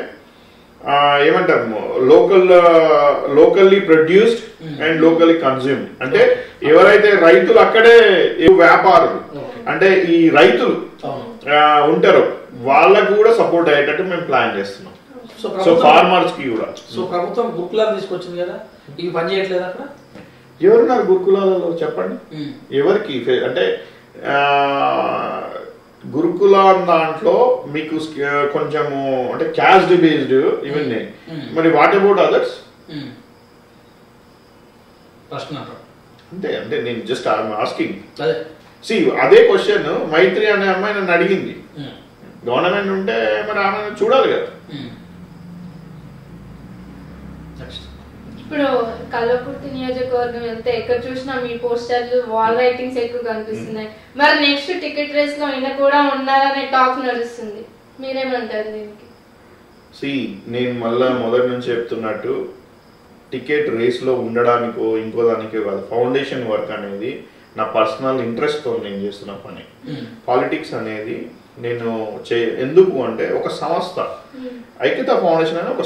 ఏమంటారు locally produced and locally consumed. అంటే ఎవరైతే రైతులు అక్కడే వ్యాపారులు అంటే ఈ రైతులు ఉంటారో వాళ్ళకు కూడా సపోర్ట్ అయ్యేటట్టు మేము ప్లాన్ చేస్తున్నాం. సో ఫార్మర్స్ కి కూడా. సో ప్రభుత్వం గురుకులాలు తీసుకొచ్చింది కదా, ఇవి పని చేయట్లేదు అక్కడ? ఎవరున్నారు గురుకులాలలో చెప్పండి? ఎవరికి అంటే గురుకులం దాంట్లో మీకు కొంచెము అంటే క్యాస్ట్ బేస్డ్ ఇవన్నీ. మరి వాట్ అబౌట్ అదర్స్? అంతే అంటే నేను జస్ట్ ఆస్కింగ్. సి అదే క్వశ్చన్ మైత్రి అనే అమ్మాయి నన్ను అడిగింది. గవర్నమెంట్ ఉంటే మరి ఆమె చూడాలి కదా. ఇప్పుడు కల్వకుర్తి నియోజకవర్గం వెళ్తే ఎక్కడ చూసినా మీ పోస్టర్లు వాల్ రైటింగ్స్ ఎక్కువ కనిపిస్తున్నాయి. మరి నెక్స్ట్ టికెట్ రేస్ లో ఈయన కూడా ఉన్నారనే టాక్ నడుస్తుంది, మీరేమంటారు దీనికి? నేను మళ్ళా మొదటి నుంచి చెప్తున్నట్టు టికెట్ రేస్ లో ఉండడానికో ఇంకో దానికో కాదు. ఫౌండేషన్ వర్క్ అనేది నా పర్సనల్ ఇంట్రెస్ట్ తో నేను చేస్తున్న పని. పాలిటిక్స్ అనేది నేను ఎందుకు అంటే ఒక సంస్థ, ఐక్యత ఫౌండేషన్ అనే ఒక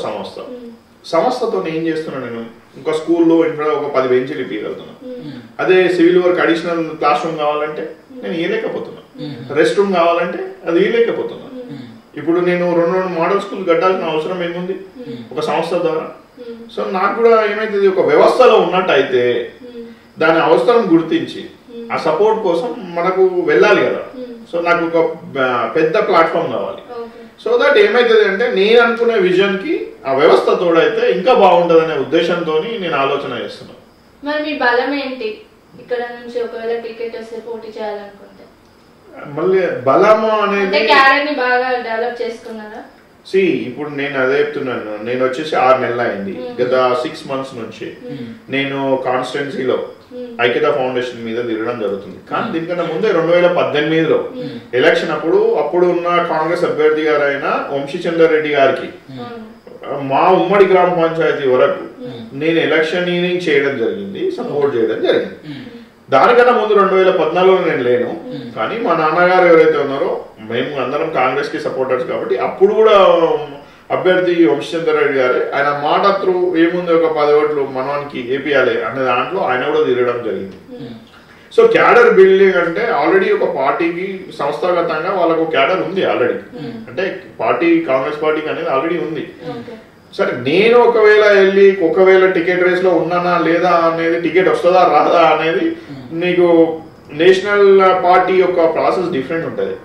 సంస్థతో ఏం చేస్తున్నా, నేను ఇంకా స్కూల్లో ఇంట్లో ఒక 10 బెంచీలు ఇవ్వగలుగుతున్నా. అదే civil work additional class room కావాలంటే నేను ఇవ్వలేకపోతున్నా, రెస్ట్ రూమ్ కావాలంటే అది ఇవ్వలేకపోతున్నా. ఇప్పుడు నేను 2 మోడల్ స్కూల్ కట్టాల్సిన అవసరం ఏముంది ఒక సంస్థ ద్వారా? సో నాకు కూడా ఏమైతుంది, ఒక వ్యవస్థలో ఉన్నట్టు అయితే దాని అవసరం గుర్తించి ఆ సపోర్ట్ కోసం మనకు వెళ్ళాలి కదా. సో నాకు ఒక పెద్ద ప్లాట్ఫామ్ కావాలి. సో దట్ ఏమైతుంది అంటే నేను అనుకునే విజన్ కి ఆ వ్యవస్థ తోడైతే ఇంకా బాగుంటది అనే ఉద్దేశంతో నేను ఆలోచన చేస్తున్నాను. మరి మీ బలం ఏంటి ఇక్కడ నుంచి ఒకవేళ టికెట్ వస్తే పోటీ చేయాలనుకుంటే? మళ్ళీ బలము అనేది క్యాడర్ని బాగా డెవలప్ చేసుకున్నారా? ఇప్పుడు నేను అదే చెప్తున్నాను. నేను వచ్చేసి 6 నెలలు అయింది. గత 6 months నుంచి నేను కాన్స్టిట్యున్సీలో ఐక్యత ఫౌండేషన్ మీద తిరగడం జరుగుతుంది. కానీ దీనికన్నా ముందే 2018లో ఎలక్షన్ అప్పుడు ఉన్న కాంగ్రెస్ అభ్యర్థి గారైన వంశీచందర్ రెడ్డి గారికి మా ఉమ్మడి గ్రామ పంచాయతీ వరకు నేను ఎలక్షనీరింగ్ చేయడం జరిగింది, సపోర్ట్ చేయడం జరిగింది. దానికన్నా ముందు 2014లో నేను లేను. కానీ మా నాన్నగారు ఎవరైతే ఉన్నారో మేము అందరం కాంగ్రెస్ కి సపోర్టర్స్ కాబట్టి అప్పుడు కూడా అభ్యర్థి వంశీచంద్ర రెడ్డి గారే ఆయన మాట త్రూ ఏముంది ఒక 10 ఓట్లు మనవానికి ఏపీయాలి అనే దాంట్లో ఆయన కూడా తిరగడం జరిగింది. సో క్యాడర్ బిల్డింగ్ అంటే ఆల్రెడీ ఒక పార్టీకి సంస్థాగతంగా వాళ్ళకు క్యాడర్ ఉంది ఆల్రెడీ. అంటే కాంగ్రెస్ పార్టీకి అనేది ఆల్రెడీ ఉంది. సరే నేను ఒకవేళ టికెట్ రేస్ లో ఉన్నానా లేదా అనేది, టికెట్ వస్తుందా రాదా అనేది నీకు నేషనల్ పార్టీ యొక్క ప్రాసెస్ డిఫరెంట్ ఉంటుంది.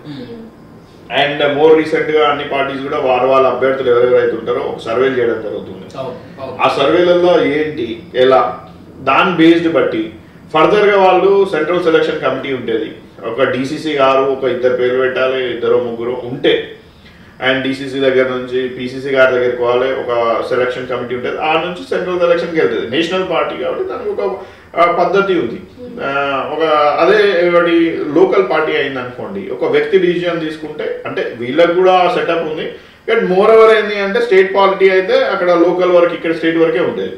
అండ్ మోర్ రీసెంట్ గా అన్ని పార్టీస్ కూడా వాళ్ళ అభ్యర్థులు ఎవరెవరైతే ఉంటారో ఒక సర్వేలు చేయడం జరుగుతుంది. ఆ సర్వేలలో ఏంటి ఎలా దాని బేస్డ్ బట్టి ఫర్దర్ గా వాళ్ళు సెంట్రల్ సెలక్షన్ కమిటీ ఉంటుంది. ఒక డిసిసి గారు ఒక 2 పేర్లు పెట్టాలి, 2-3 ఉంటే. అండ్ డిసిసి దగ్గర నుంచి పిసిసి గారి దగ్గరికి పోవాలి, ఒక సెలక్షన్ కమిటీ ఉంటుంది. ఆ నుంచి సెంట్రల్ సెలక్షన్కి వెళ్తుంది. నేషనల్ పార్టీ కాబట్టి దానికి ఒక పద్ధతి ఉంది. అదే లోకల్ పార్టీ అయింది అనుకోండి, ఒక వ్యక్తి డిసిజన్ తీసుకుంటే అంటే వీళ్ళకి కూడా సెటప్ ఉంది. బట్ మోర్ ఓవర్ ఏంటి అంటే స్టేట్ పార్టీ అయితే అక్కడ లోకల్ వరకు, ఇక్కడ స్టేట్ వరకే ఉంటుంది.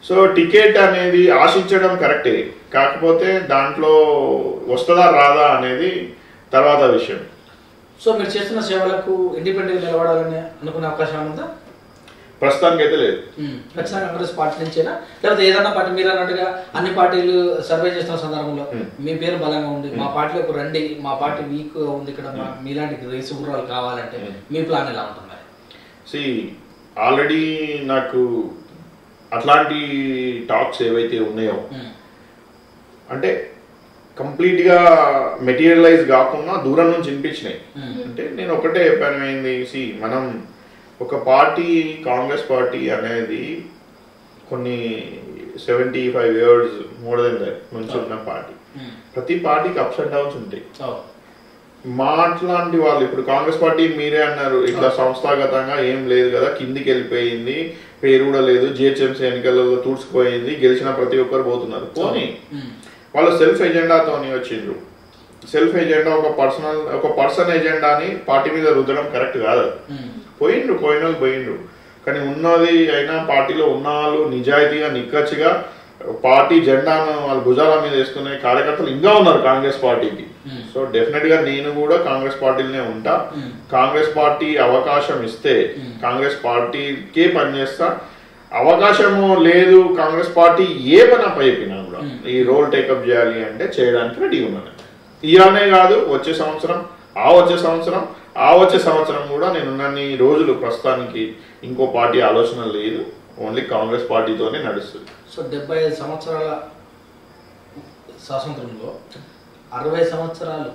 సో టికెట్ అనేది ఆశించడం కరెక్టే, కాకపోతే దాంట్లో వస్తుందా రాదా అనేది తర్వాత విషయం. సో మీరు చేస్తున్న సేవలకు ఇండిపెండెంట్ నిలబడాలని అనుకునే అవకాశం ఉందా? ప్రస్తుతానికి అయితే లేదు. ఖచ్చితంగా కాంగ్రెస్ పార్టీ నుంచేనా, లేకపోతే ఏదన్నా పార్టీ మీరు అన్నట్టుగా అన్ని పార్టీలు సర్వే చేస్తున్న సందర్భంలో మీ పేరు బలంగా ఉంది, మా పార్టీలోకి రండి, మా పార్టీ వీక్ ఉంది, ఇక్కడ మీలాంటి రేసు గుర్రాలు కావాలంటే మీ ప్లాన్ ఎలా ఉంటుంది? ఆల్రెడీ నాకు అట్లాంటి టాక్స్ ఏవైతే ఉన్నాయో అంటే కంప్లీట్ గా మెటీరియలైజ్ కాకుండా దూరం నుంచి వినిపించినాయి. అంటే నేను ఒకటే చెప్పాను, ఏంది మనం ఒక పార్టీ, కాంగ్రెస్ పార్టీ అనేది కొన్ని 75 years మోర్ దెన్ దట్ నుంచి ఉన్న పార్టీ. ప్రతి పార్టీకి అప్స్ అండ్ డౌన్స్ ఉంటాయి. మాట్లాంటి వాళ్ళు ఇప్పుడు కాంగ్రెస్ పార్టీ మీరే అన్నారు ఇట్లా సంస్థాగతంగా ఏం లేదు కదా, కిందికి వెళ్ళిపోయింది, పేరు కూడా లేదు, జిహెచ్ఎంసీ ఎన్నికలలో తూడ్చిపోయింది, గెలిచిన ప్రతి ఒక్కరు పోతున్నారు. పోనీ వాళ్ళు సెల్ఫ్ ఎజెండాతోని వచ్చిండ్రు. సెల్ఫ్ ఎజెండా ఒక పర్సన్ ఎజెండాని పార్టీ మీద రుద్దడం కరెక్ట్ కాదు. పోయిన వాళ్ళు పోయిండ్రు. కానీ ఉన్నది అయినా పార్టీలో ఉన్న వాళ్ళు నిజాయితీగా నిక్కచ్చిగా పార్టీ జెండాను వాళ్ళ భుజాల మీద వేసుకునే కార్యకర్తలు ఇంకా ఉన్నారు కాంగ్రెస్ పార్టీకి. సో డెఫినెట్ గా నేను కూడా కాంగ్రెస్ పార్టీలోనే ఉంటా. కాంగ్రెస్ పార్టీ అవకాశం ఇస్తే కాంగ్రెస్ పార్టీకే పనిచేస్తా. అవకాశము లేదు కాంగ్రెస్ పార్టీ ఏ పని అప్పచెప్పినా కూడా ఈ రోల్ టేకప్ చేయాలి అంటే చేయడానికి రెడీ ఉన్నాను. ఇలానే కాదు వచ్చే సంవత్సరం వచ్చే సంవత్సరం కూడా నేను ఉన్నన్ని రోజులు ప్రస్తుతానికి ఇంకో పార్టీ ఆలోచన లేదు. ఓన్లీ కాంగ్రెస్ పార్టీతోనే నడుస్తుంది. సో 75 సంవత్సరాల స్వాతంత్రంలో 60 సంవత్సరాలు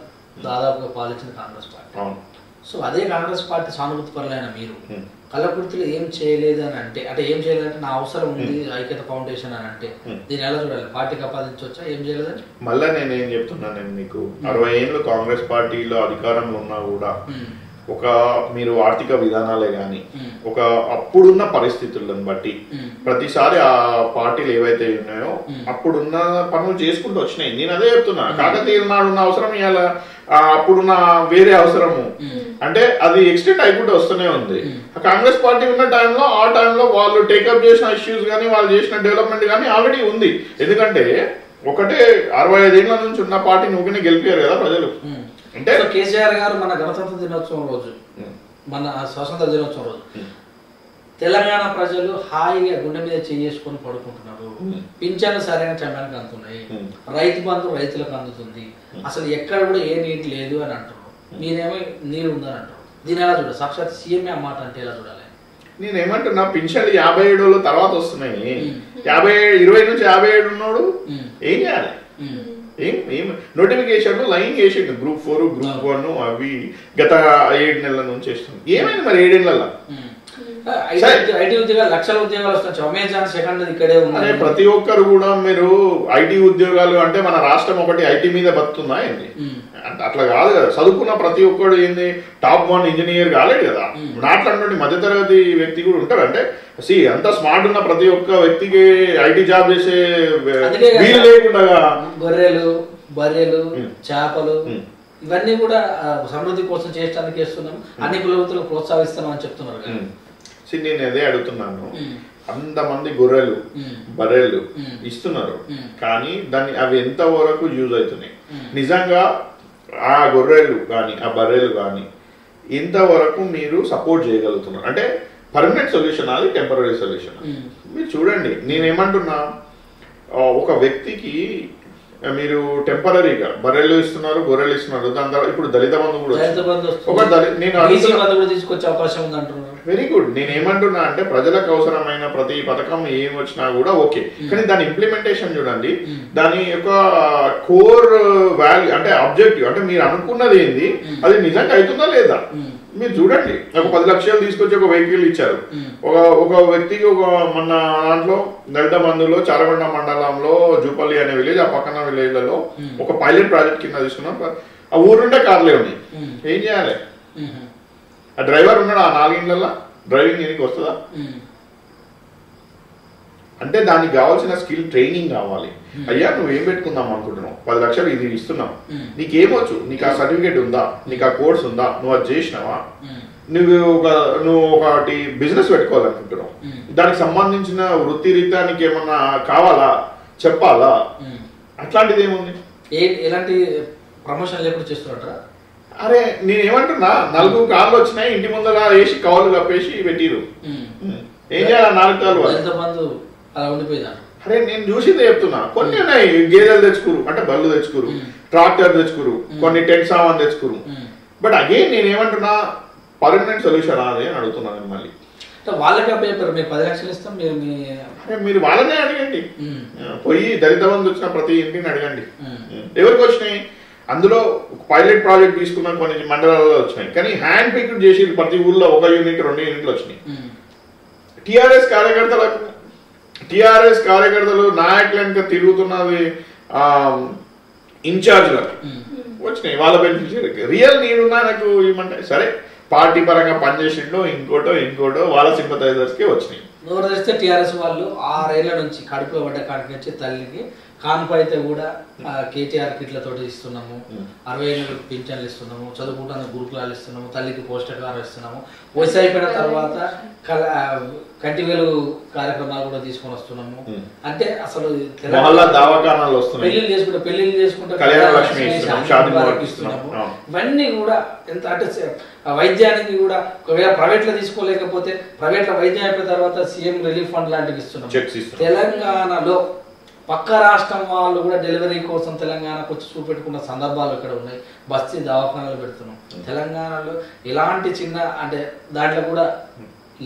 దాదాపుగా పాలించిన కాంగ్రెస్ పార్టీ. సో అదే కాంగ్రెస్ పార్టీ సానుభూతి పరులైన మీరు కల్లకుర్తిలో ఏం చేయలేదు అని అంటే ఏం చేయలేదంటే నా అవసరం ఉంది ఐక్యత ఫౌండేషన్ అని అంటే దీన్ని ఎలా చూడాలి? పార్టీకి ఆపాదించవచ్చా? ఏం చేయలేదని మళ్ళా నేనేం చెప్తున్నాను, మీకు 60 ఏళ్ళు కాంగ్రెస్ పార్టీలో అధికారంలో ఉన్నా కూడా ఒక మీరు ఆర్థిక విధానాలే కానీ ఒక అప్పుడున్న పరిస్థితులను బట్టి ప్రతిసారి ఆ పార్టీలు ఏవైతే ఉన్నాయో అప్పుడున్న పనులు చేసుకుంటూ వచ్చినాయి. నేను అదే చెప్తున్నా, కాకతీయ నాడు ఉన్న అవసరం ఇవాళ అప్పుడున్న వేరే అవసరము అంటే అది ఎక్స్టెండ్ అయిపోతూ వస్తూనే ఉంది. కాంగ్రెస్ పార్టీ ఉన్న టైంలో ఆ టైంలో వాళ్ళు టేకప్ చేసిన ఇష్యూస్ కానీ వాళ్ళు చేసిన డెవలప్మెంట్ కానీ ఆల్రెడీ ఉంది. ఎందుకంటే ఒకటే 65 ఏళ్ల నుంచి ఉన్న పార్టీని ఊరినే గెలిపారు కదా ప్రజలు. అంటే కేసీఆర్ గారు మన గణతంత్ర దినోత్సవం రోజు, మన స్వాతంత్ర దినోత్సవం రోజు తెలంగాణ ప్రజలు హాయిగా గుండె మీద చేసుకొని పడుకుంటున్నారు. పింఛన్లు సరైన టైంకి అందుతున్నాయి, రైతు బంధు రైతులకు అందుతుంది, అసలు ఎక్కడ కూడా ఏ నీటి లేదు అని అంటున్నారు. మీరేమో నీరు ఉందని అంటారు. దీని ఎలా చూడాలి? సాక్షాత్ సీఎంఏ మాట అంటే ఎలా చూడాలి? నేనేమంటున్నా, పింఛన్లు 57 తర్వాత వస్తున్నాయి. 20 నుంచి 57 ఉన్నాడు ఏం చేయాలి? ఏం నోటిఫికేషన్ లైన్ చేసిండు గ్రూప్ 4 గ్రూప్ 1 అవి గత 7 నెలల నుంచి వేస్తుంది. ఏమైంది మరి 7 ఏళ్ళ? ఐటీ ఉద్యోగాలు లక్షల ఉద్యోగాలు వస్తున్నాయి. అమెజాన్ సెకండ్ ఇక్కడే ఉన్నాయి. ప్రతి ఒక్కరు కూడా మీరు ఐటీ ఉద్యోగాలు అంటే మన రాష్ట్రం ఒకటి ఐటీ మీద బతుకుతుందా ఏంది? అంటే అట్లా కాదు కదా. చదువుకున్న ప్రతి ఒక్కడు ఏంది టాప్ 1 ఇంజనీర్ కాలేడు కదా. నాట్లాంటి మధ్యతరగతి వ్యక్తి కూడా ఉంటారు. అంటే అంత స్మార్ట్ ఉన్న ప్రతి ఒక్క వ్యక్తికి ఐటీ జాబ్ చేసే వీలు లేకుండా గొర్రెలు బర్రెలు చేపలు ఇవన్నీ కూడా సమృద్ధి కోసం చేయడానికి చేస్తున్నాం, అన్ని కులవృత్తులకు ప్రోత్సహిస్తున్నాం అని చెప్తున్నారు. నేను అదే అడుగుతున్నాను, అంతమంది గొర్రెలు బర్రెలు ఇస్తున్నారు కానీ దాన్ని అవి ఎంత వరకు యూజ్ అవుతున్నాయి? నిజంగా ఆ గొర్రెలు కానీ ఆ బర్రెలు కానీ ఇంతవరకు మీరు సపోర్ట్ చేయగలుగుతున్నారు అంటే పర్మనెంట్ సొల్యూషన్ అది టెంపరీ సొల్యూషన్? మీరు చూడండి, నేనేమంటున్నా, ఒక వ్యక్తికి మీరు టెంపరీగా బర్రెలు ఇస్తున్నారు గొర్రెలు ఇస్తున్నారు, దాని తర్వాత ఇప్పుడు దళిత బంధు కూడా తీసుకొచ్చే అవకాశం ఉంది అంటున్నారు. Very good. నేను ఏమంటున్నా అంటే ప్రజలకు అవసరమైన ప్రతి పథకం ఏం వచ్చినా కూడా ఓకే, కానీ దాని ఇంప్లిమెంటేషన్ చూడండి, దాని యొక్క కోర్ వాల్యూ అంటే ఆబ్జెక్టివ్ అంటే మీరు అనుకున్నది ఏంది అది నిజంగా అవుతుందా లేదా? మీరు చూడండి, ఒక 10 లక్షలు తీసుకొచ్చి ఒక వెహికల్ ఇచ్చారు ఒక వ్యక్తికి. ఒక మన దాంట్లో దళిత బంధులో చారగొండ మండలంలో జూపల్లి అనే విలేజ్, ఆ పక్కన విలేజ్లలో ఒక పైలట్ ప్రాజెక్ట్ కింద తీసుకున్నాం. ఆ ఊరుంటే కార్లే ఉన్నాయి. ఏం చేయాలి? ఆ డ్రైవర్ ఉన్నాడు, ఆ 4 ఇండ్లలో డ్రైవింగ్ దీనికి వస్తుందా? అంటే దానికి కావాల్సిన స్కిల్ ట్రైనింగ్ కావాలి. అయ్యా నువ్వేం పెట్టుకుందాం అనుకుంటున్నావు, 10 లక్షలు ఇది ఇస్తున్నావు, నీకేమొచ్చు, నీకు ఆ సర్టిఫికేట్ ఉందా, నీకు ఆ కోర్స్ ఉందా, నువ్వు అది చేసినావా, నువ్వు ఒకటి బిజినెస్ పెట్టుకోవాలనుకుంటున్నావు, దానికి సంబంధించిన వృత్తి రీత్యా నీకు ఏమన్నా కావాలా చెప్పాలా? అట్లాంటిది ఏముంది? ఎలాంటి ప్రమోషన్ లేకుండా చేస్తున్నట్రా? అరే నేనేమంటున్నా, 4 కార్లు వచ్చినాయి, ఇంటి ముందర వేసి కవర్లు కప్పేసి పెట్టిరు. ఏం చేయాలి? 4 కార్లు అలా ఉండిపోయిందా? అరే నేను చూసిందే చెప్తున్నా. కొన్ని ఉన్నాయి, గేదెలు తెచ్చుకురు అంటే బళ్ళు తెచ్చుకురు, ట్రాక్టర్ తెచ్చుకురు, కొన్ని టెంట్ సామాన్ తెచ్చుకురు. బట్ అగైన్ నేనేమంటున్నా, పర్మనెంట్ సొల్యూషన్ అది అని అడుగుతున్నాను. మళ్ళీ వాళ్ళకే పేపర్ మీరు 10 లక్షలు ఇస్తాం, మీరు వాళ్ళనే అడగండి. పోయి దళిత బంధు వచ్చిన ప్రతి ఇంటిని అడగండి ఎవరికి వచ్చినాయి. అందులో పైలట్ ప్రాజెక్ట్ తీసుకున్న కొన్ని మండలాల్లో వచ్చినాయి, కానీ హ్యాండ్ పిక్డ్ చేసి ప్రతి ఊర్లో 1 యూనిట్ 2 యూనిట్లు వచ్చినాయి. టిఆర్ఎస్ కార్యకర్తలు నాయకులకి తిరుగుతున్నది ఇన్ఛార్జ్లకు వచ్చినాయి, వాళ్ళ బెనిఫిట్. రియల్ నీడున్నా నాకు ఏమంటే సరే పార్టీ పరంగా పనిచేసిండో ఇంకోటో వాళ్ళ సింపథైజర్స్ కి వచ్చినాయి. నోరు తెస్తే టీఆర్ఎస్ వాళ్ళు 6 ఏళ్ల నుంచి కడుపులో పడ్డ కాడికి నుంచి తల్లికి కాన్పు అయితే కూడా కేటీఆర్ కిట్లతోటి ఇస్తున్నాము, 60 పింఛన్లు ఇస్తున్నాము, చదువుకుంటానికి గురుకులాలు ఇస్తున్నాము, తల్లికి పోషకాహారం ఇస్తున్నాము. వయసు అయిపోయిన తర్వాత కంటి వెలుగు కార్యక్రమాలు కూడా తీసుకొని వస్తున్నాము. అంటే అసలు పెళ్లిళ్ళు చేసుకుంటే ఇస్తున్నాము. ఇవన్నీ కూడా ఎంత అంటే వైద్యానికి కూడా ఒకవేళ ప్రైవేట్ లో తీసుకోలేకపోతే ప్రైవేట్ లో వైద్యం అయిపోయిన తర్వాత సీఎం రిలీఫ్ ఫండ్ లాంటివి ఇస్తున్నాం. తెలంగాణలో పక్క రాష్ట్రం వాళ్ళు కూడా డెలివరీ కోసం తెలంగాణకు వచ్చి చూపెట్టుకున్న సందర్భాలు ఇక్కడ ఉన్నాయి. బస్తీ దవాఖానాలు పెడుతున్నాం. తెలంగాణలో ఎలాంటి చిన్న అంటే దాంట్లో కూడా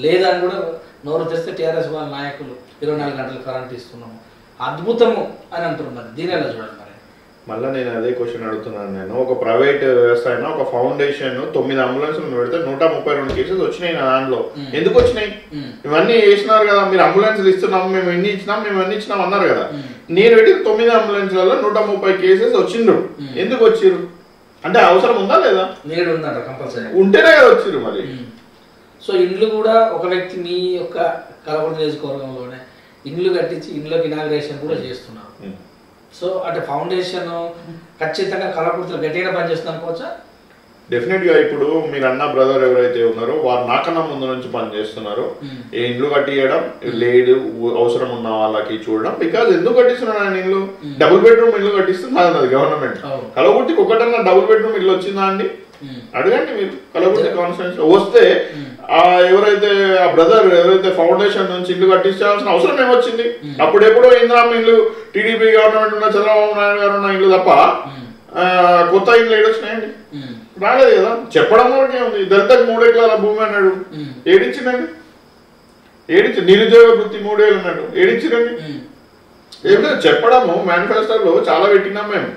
లేదని కూడా నోరు తెస్తే టీఆర్ఎస్ వాళ్ళ నాయకులు 24 గంటలు కరెంట్ ఇస్తున్నాము, అద్భుతము అని అంటున్నారు. దీని ఎలా చూడండి మరి? మళ్ళీ నేను అదే క్వశ్చన్ అడుగుతున్నాను. నేను ఒక ప్రైవేట్ వ్యవస్థ ఒక ఫౌండేషన్ 9 అంబులెన్స్లు పెడితే 132 కేసెస్ వచ్చినాయి నా దాంట్లో. ఎందుకు వచ్చినాయి? ఇవన్నీ వేసినారు కదా, మీరు అంబులెన్స్లు ఇస్తున్నాం, మేము ఎన్ని ఇచ్చినాం అన్నారు కదా. నేను పెట్టిన 9 అంబులెన్స్లలో 130 కేసెస్ వచ్చిండ్రు. ఎందుకు వచ్చిర్రు అంటే అవసరం ఉందా లేదా? నేడు ఉందంట కంపల్సరీ, ఉంటేనే కదా వచ్చిర్రు మరి. సో ఇండ్లు కూడా ఒక వ్యక్తి మీ యొక్క కలవరం నియోజకవర్గంలోనే ఇండ్లు కట్టించి ఇండ్లోకి ఇనాగ్రేషన్ కూడా చేస్తున్నారు. సో అంటే ఫౌండేషన్ ఖచ్చితంగా కళాకృతులు గట్టిగా పనిచేస్తుంది అనుకోవచ్చా? డెఫినెట్ గా ఇప్పుడు మీరు అన్న బ్రదర్ ఎవరైతే ఉన్నారో వారు నాకన్నా ముందు నుంచి పనిచేస్తున్నారు. ఏ ఇండ్లు కట్టియడం లేదు, అవసరం ఉన్న వాళ్ళకి చూడడం. బికాజ్ ఎందుకు కట్టిస్తున్నారు ఆయన ఇల్లు? డబుల్ బెడ్రూమ్ ఇల్లు కట్టిస్తుంది అన్నది గవర్నమెంట్. కలవకుర్తికి ఒకటన్నా డబుల్ బెడ్రూమ్ ఇల్లు వచ్చిందా అండి? అడగండి మీరు. కలవకుర్తి కాన్స్టిట్యూన్సీ వస్తే ఎవరైతే ఆ బ్రదర్ ఎవరైతే ఫౌండేషన్ నుంచి ఇల్లు కట్టించాల్సిన అవసరం ఏమొచ్చింది? అప్పుడెప్పుడో ఇందిరామ ఇల్లు టీడీపీ గవర్నమెంట్ ఉన్న చంద్రబాబు నాయుడు గారు ఉన్న ఇల్లు తప్ప కొత్త ఇల్లు ఏడొచ్చినాయండి? రాలేదు కదా. చెప్పడం వరకే ఉంది. దళితకు 3 ఎకరాల భూమి అన్నాడు, ఏడిచ్చిందండి? నిరుద్యోగ వృత్తి 3 ఏళ్ళు అన్నాడు, ఏడిచ్చిరండి? ఏదో చెప్పడము. మేనిఫెస్టోలో చాలా పెట్టినాం మేము,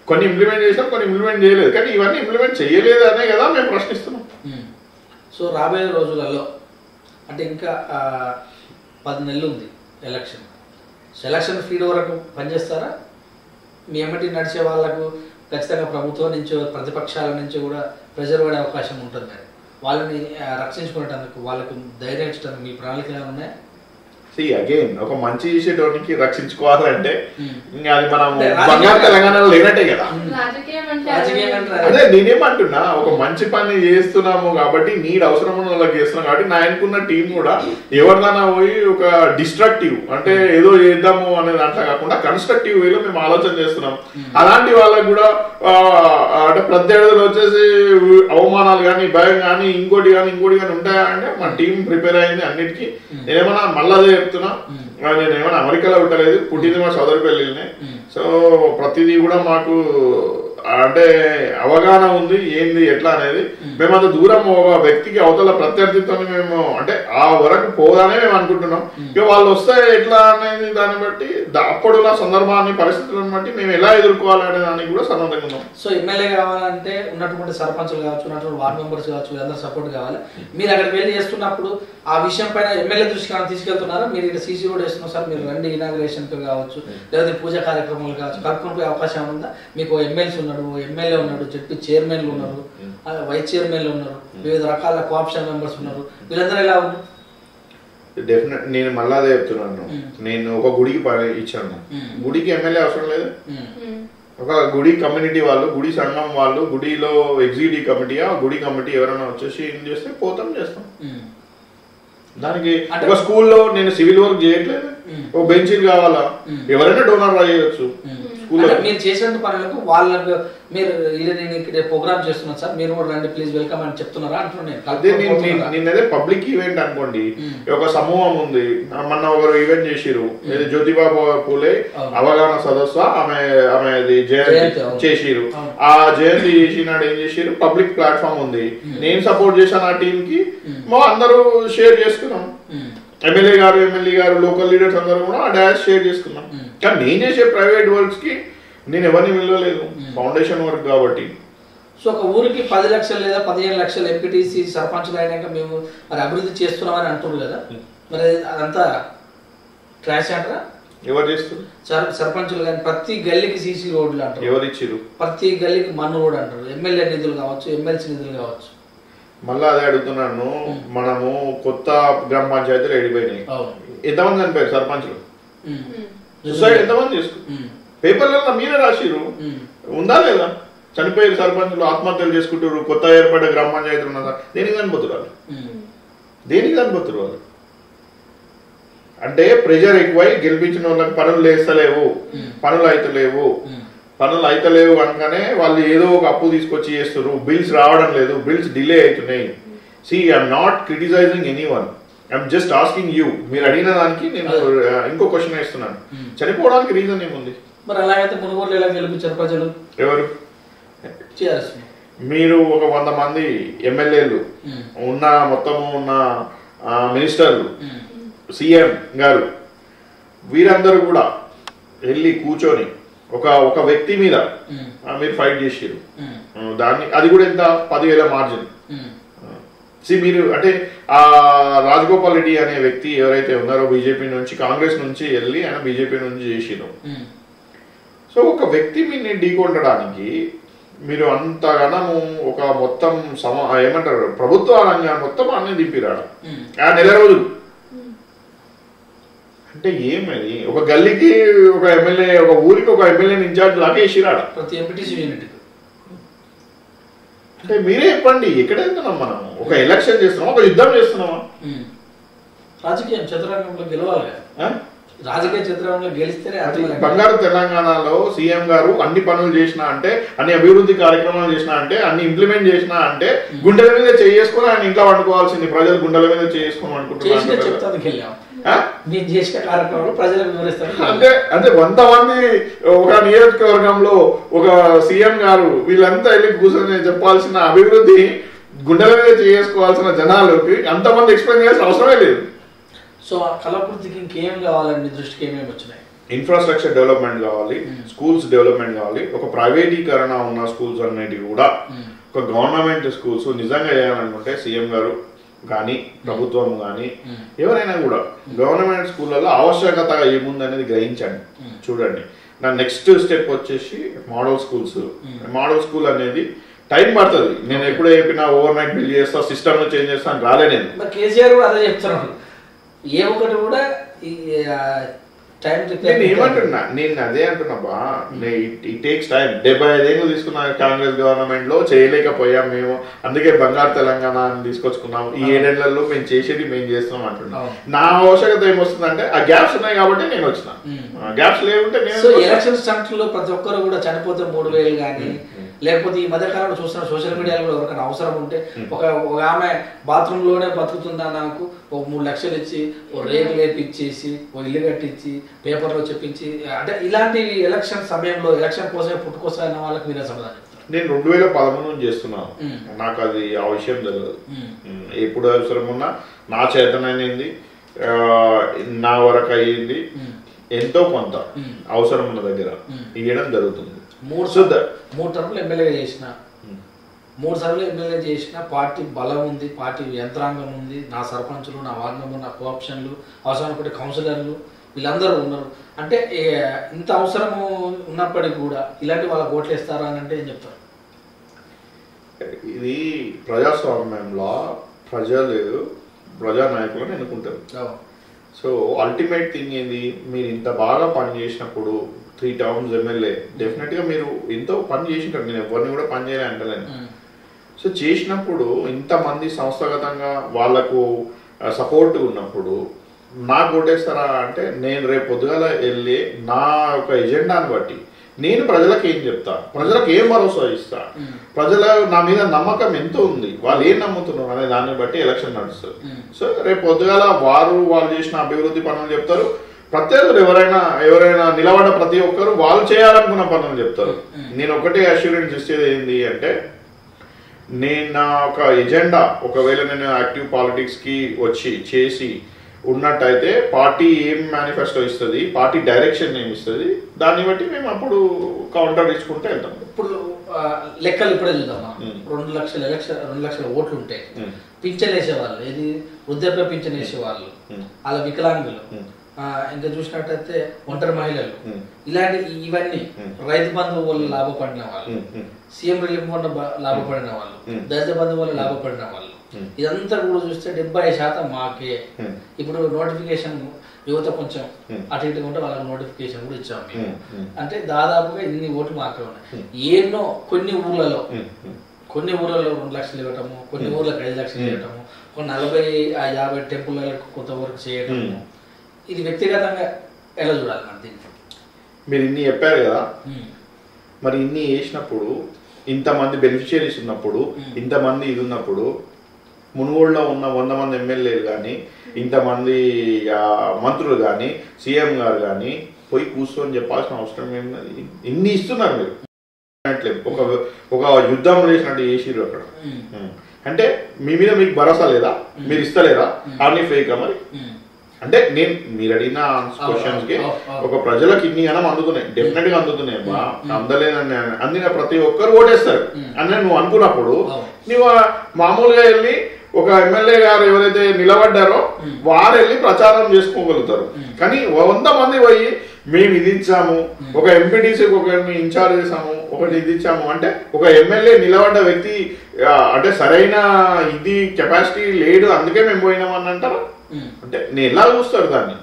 కొన్ని ఇంప్లిమెంట్ చేసినాం, కొన్ని ఇంప్లిమెంట్ చేయలేదు. కానీ ఇవన్నీ ఇంప్లిమెంట్ చేయలేదు అనే కదా మేము ప్రశ్నిస్తున్నాం. సో రాబోయే రోజులలో అంటే ఇంకా 10 నెలలు ఉంది ఎలక్షన్ ఫీడ్ వరకు పనిచేస్తారా? మీ ఎమ్మటి నడిచే వాళ్ళకు ఖచ్చితంగా ప్రభుత్వం నుంచి ప్రతిపక్షాల నుంచి కూడా ప్రెజర్ పడే అవకాశం ఉంటుంది. మరి వాళ్ళని రక్షించుకునేటందుకు వాళ్ళకు ధైర్యం ఇచ్చడానికి మీ ప్రణాళికలు ఏమైనా ఉన్నాయా? అగైన్ ఒక మంచి చేసేటోనికి రక్షించుకోవాలంటే అది మనం బంగారు తెలంగాణలో లేనట్టే కదా. అదే నేనేమంటున్నా, ఒక మంచి పని చేస్తున్నాము కాబట్టి నీడ్ అవసరం ఉన్న వాళ్ళకి చేస్తున్నాం కాబట్టి నాయనకున్న టీం కూడా ఎవరిదైనా పోయి ఒక డిస్ట్రక్టివ్ అంటే ఏదో చేద్దాము అనే దాంట్లో కాకుండా కన్స్ట్రక్టివ్ వేలో మేము ఆలోచన చేస్తున్నాం. అలాంటి వాళ్ళకి కూడా అంటే ప్రత్యర్థులు వచ్చేసి అవమానాలు కానీ భయం కానీ ఇంకోటి కానీ ఉంటాయా అంటే మన టీం ప్రిపేర్ అయింది అన్నిటికీ. నేనేమన్నా మళ్ళీ చెప్తున్నా, నేనేమన్నా అమెరికాలో ఉండలేదు, పుట్టింది మా సోదరి పెళ్ళినే. సో ప్రతిదీ కూడా మాకు అంటే అవగాహన ఉంది ఏంది ఎట్లా అనేది. మేము అంత దూరం ఒక వ్యక్తికి అవతల ప్రత్యర్థితో మేము అంటే ఆ వరకు పోదానే మేము అనుకుంటున్నాం. ఇక వాళ్ళు వస్తే ఎట్లా అనేది దాన్ని బట్టి అప్పుడున్న సందర్భాన్ని పరిస్థితులను బట్టి మేము ఎలా ఎదుర్కోవాలనే దానికి కూడా సన్నద్ధంగా ఉన్నాం. సో ఎమ్మెల్యే కావాలంటే ఉన్నటువంటి సర్పంచులు కావచ్చు, ఉన్నటువంటి వార్డు మెంబర్స్ కావచ్చు, వీళ్ళందరూ సపోర్ట్ కావాలి. మీరు అక్కడికి వెళ్ళి చేస్తున్నప్పుడు ఆ విషయం పైన ఎమ్మెల్యే దృష్టికి తీసుకెళ్తున్నారా? మీరు ఇక్కడ సీసీ రోడ్ వేస్తున్నాం సార్, మీరు రండి ఇనాగ్రేషన్ కావచ్చు, లేకపోతే పూజా కార్యక్రమాలు కావచ్చు, కలుపుకునే అవకాశం ఉందా? మీకు ఎమ్మెల్సీ ఉన్నాడు, ఎమ్మెల్యే ఉన్నాడు, జడ్పీ చైర్మన్లు ఉన్నారు, వైస్ చైర్మన్లు ఉన్నారు, వివిధ రకాల కోఆప్షన్ మెంబర్స్ ఉన్నారు, వీళ్ళందరూ ఎలా ఉన్నారు? డెఫినెట్ నేను మళ్ళా అదే చెప్తున్నాను. నేను ఒక గుడికి పని ఇచ్చాను, గుడికి ఎమ్మెల్యే అవసరం లేదు. ఒక గుడి కమ్యూనిటీ వాళ్ళు, గుడి సంఘం వాళ్ళు, గుడిలో ఎగ్జిక్యూటివ్ కమిటీ గుడి కమిటీ ఎవరైనా వచ్చేసి ఏం చేస్తే పోతాం చేస్తాం. దానికి ఒక స్కూల్లో నేను సివిల్ వర్క్ చేయట్లేదు, ఒక బెంచీలు కావాలా, ఎవరైనా డోనర్ చేయొచ్చు. మీరు చేసిన పనులకు వాళ్ళకు మీరు నేను ఇక్కడ ప్రోగ్రామ్ చేస్తున్నాను సార్, మీరు కూడా రండి ప్లీజ్ వెల్కమ్ అని చెప్తున్నారా అంటున్నాను. నిన్నదే పబ్లిక్ ఈవెంట్ అనుకోండి, ఒక సమూహం ఉంది, మొన్న ఒకరు ఈవెంట్ చేసిరు, జ్యోతిబాబు పూలే అవగాహన సదస్సు ఆమె జయంతి చేసిరు. ఆ జయంతి చేసినాడు ఏం చేసిరు, పబ్లిక్ ప్లాట్ఫామ్ ఉంది, నేను సపోర్ట్ చేశాను ఆ టీం కి, మా అందరూ షేర్ చేసుకున్నాం. ఎమ్మెల్యే గారు లోకల్ లీడర్స్ అందరూ కూడా ఆ డాష్ షేర్ చేసుకున్నాం. కానీ నేను చేసే ప్రైవేట్ వర్క్స్ కి నేను ఎవరిని విలువలేదు, ఫౌండేషన్ వర్క్ కాబట్టి. సో ఒక ఊరికి 10 లక్షలు లేదా 15 లక్షలు ఎంపీటీసీ సర్పంచులు అయినాక మేము మరి అభివృద్ధి చేస్తున్నామని అంటున్నారు కదా, మరి అదంతా ట్రాష్ అంటారా? ఎవరు చేస్తారు? సర్పంచులు కానీ ప్రతి గల్లీకి సీసీ రోడ్లు అంటారు, ఎవరు ఇచ్చారు? ప్రతి గల్లీకి మన్ను రోడ్ అంటారు, ఎమ్మెల్యే నిధులు కావచ్చు, ఎమ్మెల్సీ నిధులు కావచ్చు. మళ్ళా అదే అడుగుతున్నాను, మనము కొత్త గ్రామ పంచాయతీలు ఎడిపోయినాయి, ఎంతమంది చనిపోయారు సర్పంచులు? సూసైడ్ ఎంతమంది చేసుకున్నారు? పేపర్లలో మీరే రాసిరు, ఉందా లేదా? చనిపోయిన సర్పంచులు ఆత్మహత్యలు చేసుకుంటారు, కొత్త ఏర్పడే గ్రామ పంచాయతీలు ఉన్నదా? దేనికి చనిపోతారు వాళ్ళు? దేనికి చనిపోతారు వాళ్ళు? అంటే ప్రెషర్ ఎక్కువై గెలిపించిన వాళ్ళకి పనులు వేస్తలేవు, పనులు అయితలేవు కనుకనే వాళ్ళు ఏదో ఒక అప్పు తీసుకొచ్చి చేస్తారు. బిల్స్ రావడం లేదు, బిల్స్ డిలే అవుతున్నాయి. See I'm not criticising any one, I'm just asking you. మీరు అడిగిన దానికి నేను ఇంకో క్వశ్చన్ వేస్తున్నాను. చనిపోవడానికి రీజన్ ఏముంది? మరి అలాగైతే మునుగోడులో ఎలా గెలిపించారు ప్రజలు? ఎవరు? మీరు ఒక 100 మంది ఎమ్మెల్యేలు ఉన్న, మొత్తము ఉన్న మినిస్టర్లు, సీఎం గారు, వీరందరూ కూడా వెళ్ళి కూర్చొని ఒక వ్యక్తి మీద మీరు ఫైట్ చేసారు. దాన్ని అది కూడా ఎంత? 10,000 మార్జిన్. మీరు అంటే ఆ రాజగోపాల్ రెడ్డి అనే వ్యక్తి ఎవరైతే ఉన్నారో బీజేపీ నుంచి, కాంగ్రెస్ నుంచి వెళ్ళి ఆయన బీజేపీ నుంచి చేసిరు. సో ఒక వ్యక్తి మీద ఢీకొట్టడానికి మీరు అంతగానము ఒక మొత్తం ఏమంటారు ప్రభుత్వ రంగాన్ని మొత్తం అన్నీ దింపిరాడు ఆ నెల రోజులు. అంటే ఏమది? ఒక గల్లీకి ఒక ఎమ్మెల్యే, ఒక ఊరికి ఒక ఎమ్మెల్యేని ఇన్ఛార్జ్ లాగా వేసిరాడు. ప్రతి ఎంపీటీసీ యూనిట్. అంటే మీరే చెప్పండి, ఎక్కడ వెళ్తున్నాం మనం? ఒక ఎలక్షన్ చేస్తున్నామా, ఒక యుద్ధం చేస్తున్నామా? రాజకీయం చతురంగంలో గెలవాలి. రాజకీయ చిత్రంలో గెలిస్తేనే బంగారు తెలంగాణలో సీఎం గారు అన్ని పనులు చేసినా అంటే, అన్ని అభివృద్ధి కార్యక్రమాలు చేసినా అంటే, అన్ని ఇంప్లిమెంట్ చేసినా అంటే గుండెల మీద చేసుకుని ఆయన ఇంట్లో వండుకోవాల్సింది. ప్రజలు గుండెల మీద చేసుకుని అనుకుంటున్నారు. మీరు చేసిన కార్యక్రమాలు ప్రజలకు వివరిస్తారు. అంటే 100 మంది ఒక నియోజకవర్గంలో ఒక సీఎం గారు వీళ్ళంతా వెళ్ళి కూర్చొని చెప్పాల్సిన అభివృద్ధి గుండెల మీద చేసుకోవాల్సిన జనాలకి అంతమంది ఎక్స్ప్లెయిన్ చేయాల్సిన అవసరమే లేదు. సో కళాకృతికి ఇంకేం కావాలండి? దృష్టికి ఏమేమి వచ్చినాయి? ఇన్ఫ్రాస్ట్రక్చర్ డెవలప్మెంట్ కావాలి, స్కూల్స్ డెవలప్మెంట్ కావాలి. ఒక ప్రైవేటీకరణ ఉన్న స్కూల్స్ అన్నిటి కూడా ఒక గవర్నమెంట్ స్కూల్స్ నిజంగా చేయాలనుకుంటే సీఎం గారు కానీ, ప్రభుత్వం కానీ, ఎవరైనా కూడా గవర్నమెంట్ స్కూళ్ళలో ఆవశ్యకత ఏముందనేది గ్రహించండి, చూడండి. నా నెక్స్ట్ స్టెప్ వచ్చేసి మోడల్ స్కూల్స్. మోడల్ స్కూల్ అనేది టైం పడుతుంది. నేను ఎప్పుడు చెప్పినా ఓవర్ నైట్ బిల్ చేస్తా, సిస్టమ్ చేంజ్ చేస్తాను రాలే. నేను కేసీఆర్ కూడా అదే చెప్తున్నాను. ఏ ఒక్కటి కూడా నేను ఏమంటున్నా, నేను అదే అంటున్నాబా, ఇట్ టేక్స్ టైం. 75 ఏళ్ళు తీసుకున్న కాంగ్రెస్ గవర్నమెంట్ లో చేయలేకపోయాం మేము, అందుకే బంగారు తెలంగాణ తీసుకొచ్చుకున్నాం. ఈ 7 ఏళ్లలో మేము చేసేది మేము చేస్తున్నాం అంటున్నాం. నా ఆవశ్యకత ఏమొస్తుందంటే ఆ గ్యాప్స్ ఉన్నాయి కాబట్టి నేను వచ్చిన. గ్యాప్స్ లేకుంటే ఎలక్షన్ స్టంట్ లో ప్రతి ఒక్కరు కూడా చనిపోతే 3,000 కానీ, లేకపోతే ఈ మధ్య కాలంలో చూస్తున్న సోషల్ మీడియాలో కూడా ఎవరికైనా అవసరం ఉంటే ఒక ఆమె బాత్రూమ్ లోనే బతుకుతుందా, నాకు ఒక 3 లక్షలు ఇచ్చి ఓ రేపు వేపిచ్చేసి ఓ ఇల్లు కట్టించి పేపర్లో చెప్పించి, అంటే ఇలాంటి ఎలక్షన్ సమయంలో ఎలక్షన్ కోసమే పుట్టుకొస్తాయన్న వాళ్ళకి మీరే సమాధానం చెప్తారు. నేను 2013 నుంచి చేస్తున్నాను. నాకు అది ఆ విషయం తెలియదు. ఎప్పుడు అవసరం ఉన్నా నా చేతనైంది, నా వరకు అయ్యింది, ఎంతో కొంత అవసరం ఉన్న దగ్గర ఇవ్వడం జరుగుతుంది. 3 టర్ములు ఎమ్మెల్యేగా చేసిన, 3 సార్లు ఎమ్మెల్యే చేసిన, పార్టీ బలం ఉంది, పార్టీ యంత్రాంగం ఉంది, నా సర్పంచులు, నా వార్డు, నా కోఆప్షన్లు, అవసరం ఒకటి కౌన్సిలర్లు, వీళ్ళందరూ ఉన్నారు. అంటే ఇంత అవసరము ఉన్నప్పటికీ కూడా ఇలాంటి వాళ్ళ ఓట్లు వేస్తారా అని అంటే ఏం చెప్తారు? ఇది ప్రజాస్వామ్యంలో ప్రజలు ప్రజానాయకులను ఎన్నుకుంటారు. సో అల్టిమేట్ థింగ్ ఏంది, మీరు ఇంత బాగా పని చేసినప్పుడు 3 టర్మ్స్ ఎమ్మెల్యే డెఫినెట్ గా మీరు ఎంతో పని చేసింటారు. నేను ఎవరిని కూడా పని చేయలే అంటలేను. సో చేసినప్పుడు ఇంతమంది సంస్థాగతంగా వాళ్లకు సపోర్ట్ ఉన్నప్పుడు నాకు ఓటేస్తారా అంటే, నేను రేపు పొద్దుగాల వెళ్ళి నా యొక్క ఎజెండాని బట్టి నేను ప్రజలకు ఏం చెప్తా, ప్రజలకు ఏం భరోసా ఇస్తా, ప్రజల నా మీద నమ్మకం ఎంతో ఉంది, వాళ్ళు ఏం నమ్ముతున్నారు అనే దాన్ని బట్టి ఎలక్షన్ నడుస్తుంది. సో రేపు పొద్దుగాల వాళ్ళు చేసిన అభివృద్ధి పనులు చెప్తారు, ప్రత్యర్థులు ఎవరైనా నిలబడ్డ ప్రతి ఒక్కరు వాళ్ళు చేయాలనుకున్న పనులు చెప్తారు. నేను ఒకటే అష్యూరెన్స్ ఇచ్చేది ఏంటి అంటే, నేను నా ఒక ఎజెండా ఒకవేళ నేను యాక్టివ్ పాలిటిక్స్ కి వచ్చి చేసి ఉన్నట్టయితే పార్టీ ఏం మేనిఫెస్టో ఇస్తుంది, పార్టీ డైరెక్షన్ ఏమి ఇస్తుంది, దాన్ని బట్టి మేము అప్పుడు కౌంటర్ ఇచ్చుకుంటే వెళ్తాం. ఇప్పుడు లెక్కలు ఇప్పుడే చూద్దామా, 2 లక్షల ఓట్లు ఉంటాయి. పింఛన్ వేసేవాళ్ళు, ఏది వృద్ధాప్య పింఛన్ వేసేవాళ్ళు, వాళ్ళ వికలాంగులు, ఇంకా చూసినట్టయితే ఒంటరి మహిళలు, ఇవన్నీ రైతు బంధువు వల్ల లాభపడిన వాళ్ళు, సీఎం రిలీఫ్ వల్ల లాభపడిన వాళ్ళు, దళిత బంధువు వల్ల లాభపడిన వాళ్ళు, ఇదంతా కూడా చూస్తే 70% మాకే. ఇప్పుడు నోటిఫికేషన్ యువత కొంచెం అటు ఇటుగా ఉంటే వాళ్ళకి నోటిఫికేషన్ కూడా ఇచ్చాము మేము. అంటే దాదాపుగా ఇన్ని ఓట్లు మాత్రమే ఉన్నాయి. ఎన్నో కొన్ని ఊర్లలో 2 లక్షలు ఇవ్వటము, కొన్ని ఊర్లకు 5 లక్షలు ఇవ్వటము, కొన్ని 40-50 టెంపుల్లకు కొంత వరకు చేయటము. ఇది వ్యక్తిగతంగా ఎలా చూడాలి మన దీన్ని? మీరు ఇన్ని చెప్పారు కదా, మరి ఇన్ని వేసినప్పుడు ఇంతమంది బెనిఫిషియరీస్ ఉన్నప్పుడు, ఇంతమంది ఇది ఉన్నప్పుడు, మునుగోడులో ఉన్న 100 మంది ఎమ్మెల్యేలు కానీ, ఇంతమంది మంత్రులు కానీ, సీఎం గారు కానీ పోయి కూర్చొని చెప్పాల్సిన అవసరం ఏంటది? ఇన్ని ఇస్తున్నారు మీరు, ఒక యుద్ధం చేసినట్టు చేసిర్రు అక్కడ. అంటే మీ మీద మీకు భరోసా లేదా? మీరు ఇస్తలేరా? అన్ని ఫేక్ మరి. అంటే మీరు అడిగిన క్వశ్చన్స్ కి ఒక ప్రజలకు ఇన్ని గణం అందుతున్నాయి, డెఫినెట్ గా అందుతున్నాయి. అందలేదని అందిన ప్రతి ఒక్కరు ఓటేస్తారు అని నువ్వు అనుకున్నప్పుడు నువ్వు మామూలుగా వెళ్ళి ఒక ఎమ్మెల్యే గారు ఎవరైతే నిలబడ్డారో వారు వెళ్ళి ప్రచారం చేసుకోగలుగుతారు. కానీ 100 మంది పోయి మేము ఇది ఇచ్చాము, ఒక ఎంపీటీసీకి ఒకరిని ఇన్ఛార్జ్ చేసాము, ఒకటి ఇది ఇచ్చాము అంటే ఒక ఎమ్మెల్యే నిలబడ్డ వ్యక్తి అంటే సరైన ఇది కెపాసిటీ లేడు అందుకే మేము పోయినామని అంటారు. అంటే నేను ఎలా చూస్తారు దాన్ని?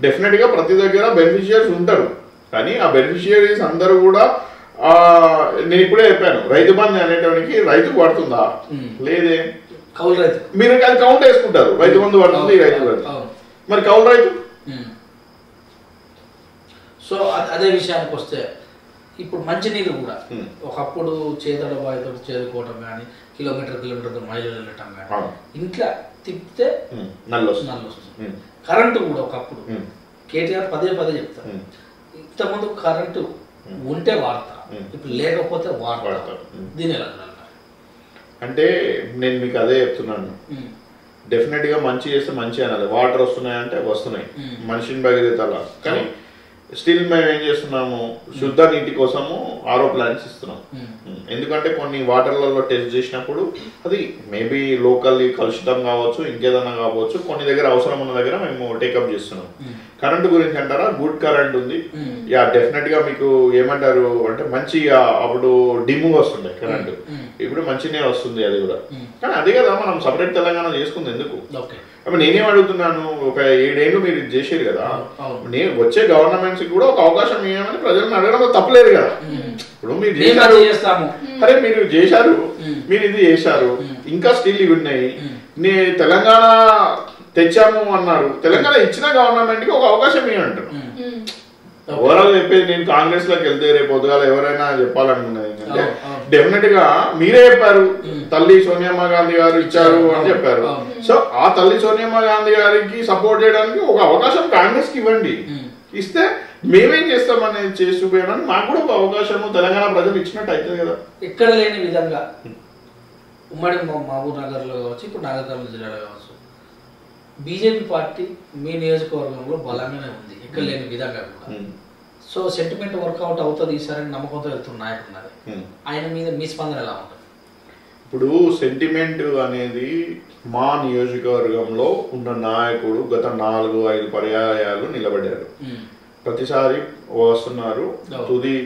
డెఫినెట్ గా ప్రతి దగ్గర బెనిఫిషియరీస్ ఉంటారు, కానీ ఆ బెనిఫిషియరీస్ అందరూ కూడా నేను ఇప్పుడే చెప్పాను, రైతు బంధు అనేటానికి రైతుకు పడుతుందా? లేదే. కౌలు రైతు మీరు అది కౌంట్ వేసుకుంటారు, రైతు బంధు పడుతుంది, రైతు పడుతుంది. మరి కౌలు రైతు? సో అదే విషయానికి వస్తే ఇప్పుడు మంచినీరు కూడా ఒకప్పుడు చేతడ బావితో చేరుకోవటం కానీ, కిలోమీటర్ మైలు వెళ్ళటం కానీ, ఇంట్లో తిప్పితే నల్లు వస్తుంది. కరెంటు కూడా ఒకప్పుడు కేటీఆర్ పదే చెప్తారు, ఇంతకుముందు కరెంటు ఉంటే వాడతా, ఇప్పుడు లేకపోతే వాడతారు. దీని ఎలా అంటే నేను మీకు అదే చెప్తున్నాను, డెఫినెట్ గా మంచి చేస్తే మంచి అనాలి. వాటర్ వస్తున్నాయంటే వస్తున్నాయి, మనిషిని బగిరేతలా. కానీ స్టిల్ మేము ఏం చేస్తున్నాము, శుద్ధ నీటి కోసము ఆరో ప్లాంట్స్ ఇస్తున్నాం. ఎందుకంటే కొన్ని వాటర్లలో టెస్ట్ చేసినప్పుడు అది మేబీ లోకల్లీ కలుషితం కావచ్చు, ఇంకేదన్నా కావచ్చు, కొన్ని దగ్గర అవసరం ఉన్న దగ్గర మేము టేకప్ చేస్తున్నాం. కరెంట్ గురించి అంటారా? గుడ్ కరెంట్ ఉంది. యా డెఫినెట్ గా మీకు ఏమంటారు అంటే మంచిగా అప్పుడు డిమ్గా వస్తుండే కరెంట్, ఇప్పుడు మంచినే వస్తుంది అది కూడా. కానీ అదే కదా మనం సపరేట్ తెలంగాణ చేసుకుంది ఎందుకు? నేనేం అడుగుతున్నాను, ఒక 7 ఏళ్ళు మీరు ఇది చేసేది కదా, నేను వచ్చే గవర్నమెంట్స్ కూడా ఒక అవకాశం ఇవ్వమని ప్రజలను అడగడం తప్పలేదు కదా. ఇప్పుడు మీరు చేశారు, అరే మీరు చేశారు, మీరు ఇది చేశారు, ఇంకా స్టిల్ ఇవి ఉన్నాయి. తెలంగాణ తెచ్చాము అన్నారు, తెలంగాణ ఇచ్చిన గవర్నమెంట్ కి ఒక అవకాశం ఇవ్వంటారు. ఓవరాల్ చెప్పేది నేను కాంగ్రెస్ లోకి వెళ్తే రేపు పొద్దుగాల ఎవరైనా చెప్పాలనుకున్నది ఏంటంటే, డెఫినెట్ గా మీరే చెప్పారు తల్లి సోనియమ్మ గాంధీ గారు ఇచ్చారు అని చెప్పారు. సో ఆ తల్లి సోనియమ్మ గాంధీ గారికి సపోర్ట్ చేయడానికి ఒక అవకాశం కాంగ్రెస్ కి ఇవ్వండి. ఇస్తే మేమేం చేస్తామనేది చేసి చూపించడానికి మాకు కూడా ఒక అవకాశము తెలంగాణ ప్రజలు ఇచ్చినట్టు అవుతుంది కదా. ఎక్కడ లేని విధంగా ఉమ్మడి మహబూబ్ నగర్ లో కావచ్చు, ఇప్పుడు నాగర్కర్నూలు జిల్లాలో కావచ్చు, బీజేపీ పార్టీ మీ నియోజకవర్గంలో బలంగానే ఉంది, ఎక్కడ లేని విధంగా కూడా. సో సెంటిమెంట్ వర్కౌట్ అవుతుంది ఈసారి నమ్మకంతో వెళ్తున్న నాయకుడు ఉన్నారు, ఆయన మీద మీ స్పందన ఎలా ఉంటుంది? ఇప్పుడు సెంటిమెంట్ అనేది మా నియోజకవర్గంలో ఉన్న నాయకుడు గత 4-5 పర్యాయాలు నిలబడ్డారు, ప్రతిసారి వస్తున్నారు, తుది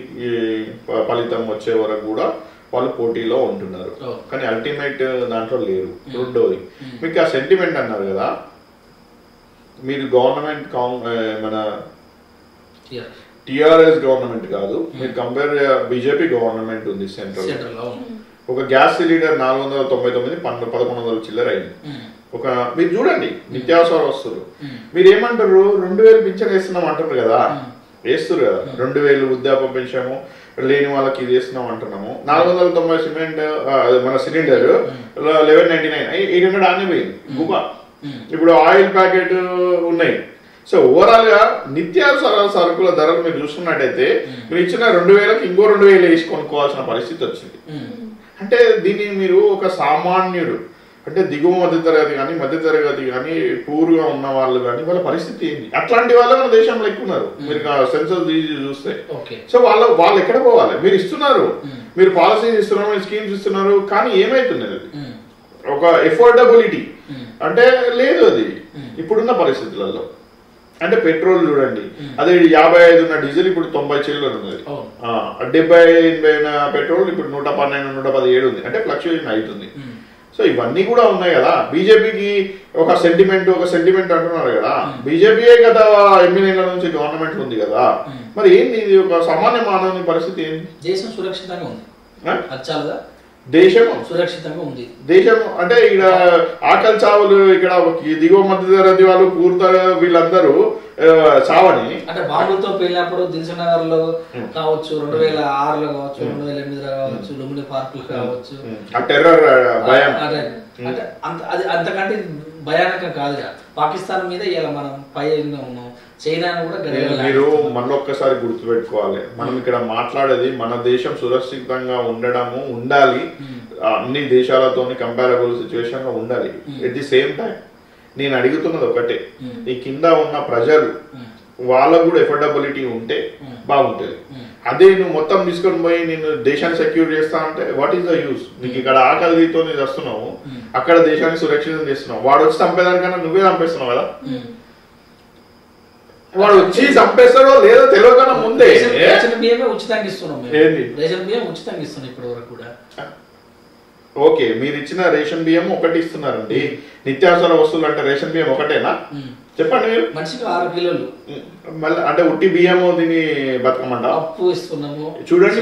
ఫలితం వచ్చే వరకు కూడా వాళ్ళు పోటీలో ఉంటున్నారు. కానీ అల్టిమేట్ దాంట్లో లేరు. రెండోది మీకు ఆ సెంటిమెంట్ అన్నారు కదా, మీరు గవర్నమెంట్ మన టిఆర్ఎస్ గవర్నమెంట్ కాదు, మీరు కంపేర్ బీజేపీ గవర్నమెంట్ ఉంది సెంట్రల్. ఒక గ్యాస్ సిలిండర్ 499 1100 చిల్లర అయింది. ఒక మీరు చూడండి నిత్యావసర వస్తువులు, మీరు ఏమంటారు 2000 పింఛన్ వేస్తున్నాం అంటున్నారు కదా, వేస్తారు కదా, 2000 వృద్ధాప్య పెంచాము, లేని వాళ్ళకి ఇది వేస్తున్నాం అంటున్నాము. 490 సిమెంట్ మన సిలిండర్ 1199, 800 ఆనే పోయింది గుబా. ఇప్పుడు ఆయిల్ ప్యాకెట్ ఉన్నాయి. సో ఓవరాల్ గా నిత్యావసర సరుకుల ధరలు మీరు చూసుకున్నట్టయితే మీరు ఇచ్చిన 2000కి ఇంకో 2000 వేసి కొనుక్కోవాల్సిన పరిస్థితి వచ్చింది. అంటే దీన్ని మీరు ఒక సామాన్యుడు అంటే దిగువ మధ్యతరగతి కానీ మధ్యతరగతి కానీ పూర్గా ఉన్న వాళ్ళు కానీ వాళ్ళ పరిస్థితి ఏంటి? అట్లాంటి వాళ్ళు మన దేశంలో ఎక్కువ ఉన్నారు. మీరు సెన్సస్ చూస్తే సో వాళ్ళు ఎక్కడ పోవాలి? మీరు ఇస్తున్నారు, మీరు పాలసీస్ ఇస్తున్నారు, మీరు స్కీమ్స్ ఇస్తున్నారు, కానీ ఏమైతున్నది? ఒక ఎఫోర్డబిలిటీ అంటే లేదు అది ఇప్పుడున్న పరిస్థితులలో. అంటే పెట్రోల్ చూడండి, అదే 55 ఉన్న డీజిల్ ఇప్పుడు 90 చిల్లర ఉన్నది. 70-80 పెట్రోల్ ఇప్పుడు 112-117 ఉంది. అంటే ఫ్లక్చుయేషన్ అవుతుంది. సో ఇవన్నీ కూడా ఉన్నాయి కదా. బీజేపీకి ఒక సెంటిమెంట్ అంటున్నారు కదా. బీజేపీయే కదా 8 ఏళ్ల నుంచి గవర్నమెంట్ ఉంది కదా. మరి ఏంది ఇది ఒక సామాన్య మానవుని పరిస్థితి ఏంటి? దేశం సురక్షితంగా ఉంది, అచ్చాలుగా దేశం సురక్షితంగా ఉంది. దేశం అంటే ఇక్కడ ఆకలి చావులు, ఇక్కడ దిగువ మధ్య తరగతి వాళ్ళు పూర్తిగా వీళ్ళందరూ చావని అంటే బాంబులతో పేలినప్పుడు దిల్సుఖ్నగర్ లో కావచ్చు, 2006లో కావచ్చు, 2008లో కావచ్చు, లుంబిని పార్కులు కావచ్చు, ఆ టెర్రర్ భయం అంటే అది అంతకంటే భయానకం కాదు. పాకిస్తాన్ మీద ఇలా మనం పై ఉన్నాం, చైనాను కూడా మీరు మళ్ళొక్కసారి గుర్తుపెట్టుకోవాలి. మనం ఇక్కడ మాట్లాడేది మన దేశం సురక్షితంగా ఉండడము ఉండాలి, అన్ని దేశాలతోని కంపారబుల్ సిచ్యువేషన్ లో ఉండాలి. ఎట్ ది సేమ్ టైం నేను అడుగుతున్నది ఒకటే, ఈ కింద ఉన్న ప్రజలు వాళ్ళకు కూడా ఎఫోర్డబిలిటీ ఉంటే బాగుంటుంది. అదే నువ్వు మొత్తం తీసుకొని పోయి నేను దేశాన్ని సెక్యూర్ చేస్తా అంటే వాట్ ఈస్ ద యూస్? నీకు ఇక్కడ ఆకలితో నీకు వస్తున్నావు, అక్కడ దేశాన్ని సురక్షితం చేస్తున్నావు. వాడు వచ్చి చంపేదానికన్నా నువ్వే చంపేస్తున్నావు కదా. వాడు వచ్చి చంపేస్తాడో లేదో తెలియకన్నా ముందే రేషన్ బియ్యమే ఉచితంగా ఇస్తున్నాం. రేషన్ బియ్యం ఉచితంగా ఇస్తున్నాం ఇప్పటి వరకు కూడా. ఓకే, మీరు ఇచ్చిన రేషన్ బియ్యం ఒకటి ఇస్తున్నారండి. నిత్యావసర వస్తువులు అంటే రేషన్ బియ్యం ఒకటేనా చెప్పండి మీరు? మనిషికి 6 కిలోలు మళ్ళీ అంటే ఉట్టి బియ్యము దీన్ని బతకమంట అప్పు ఇస్తున్నాము. చూడండి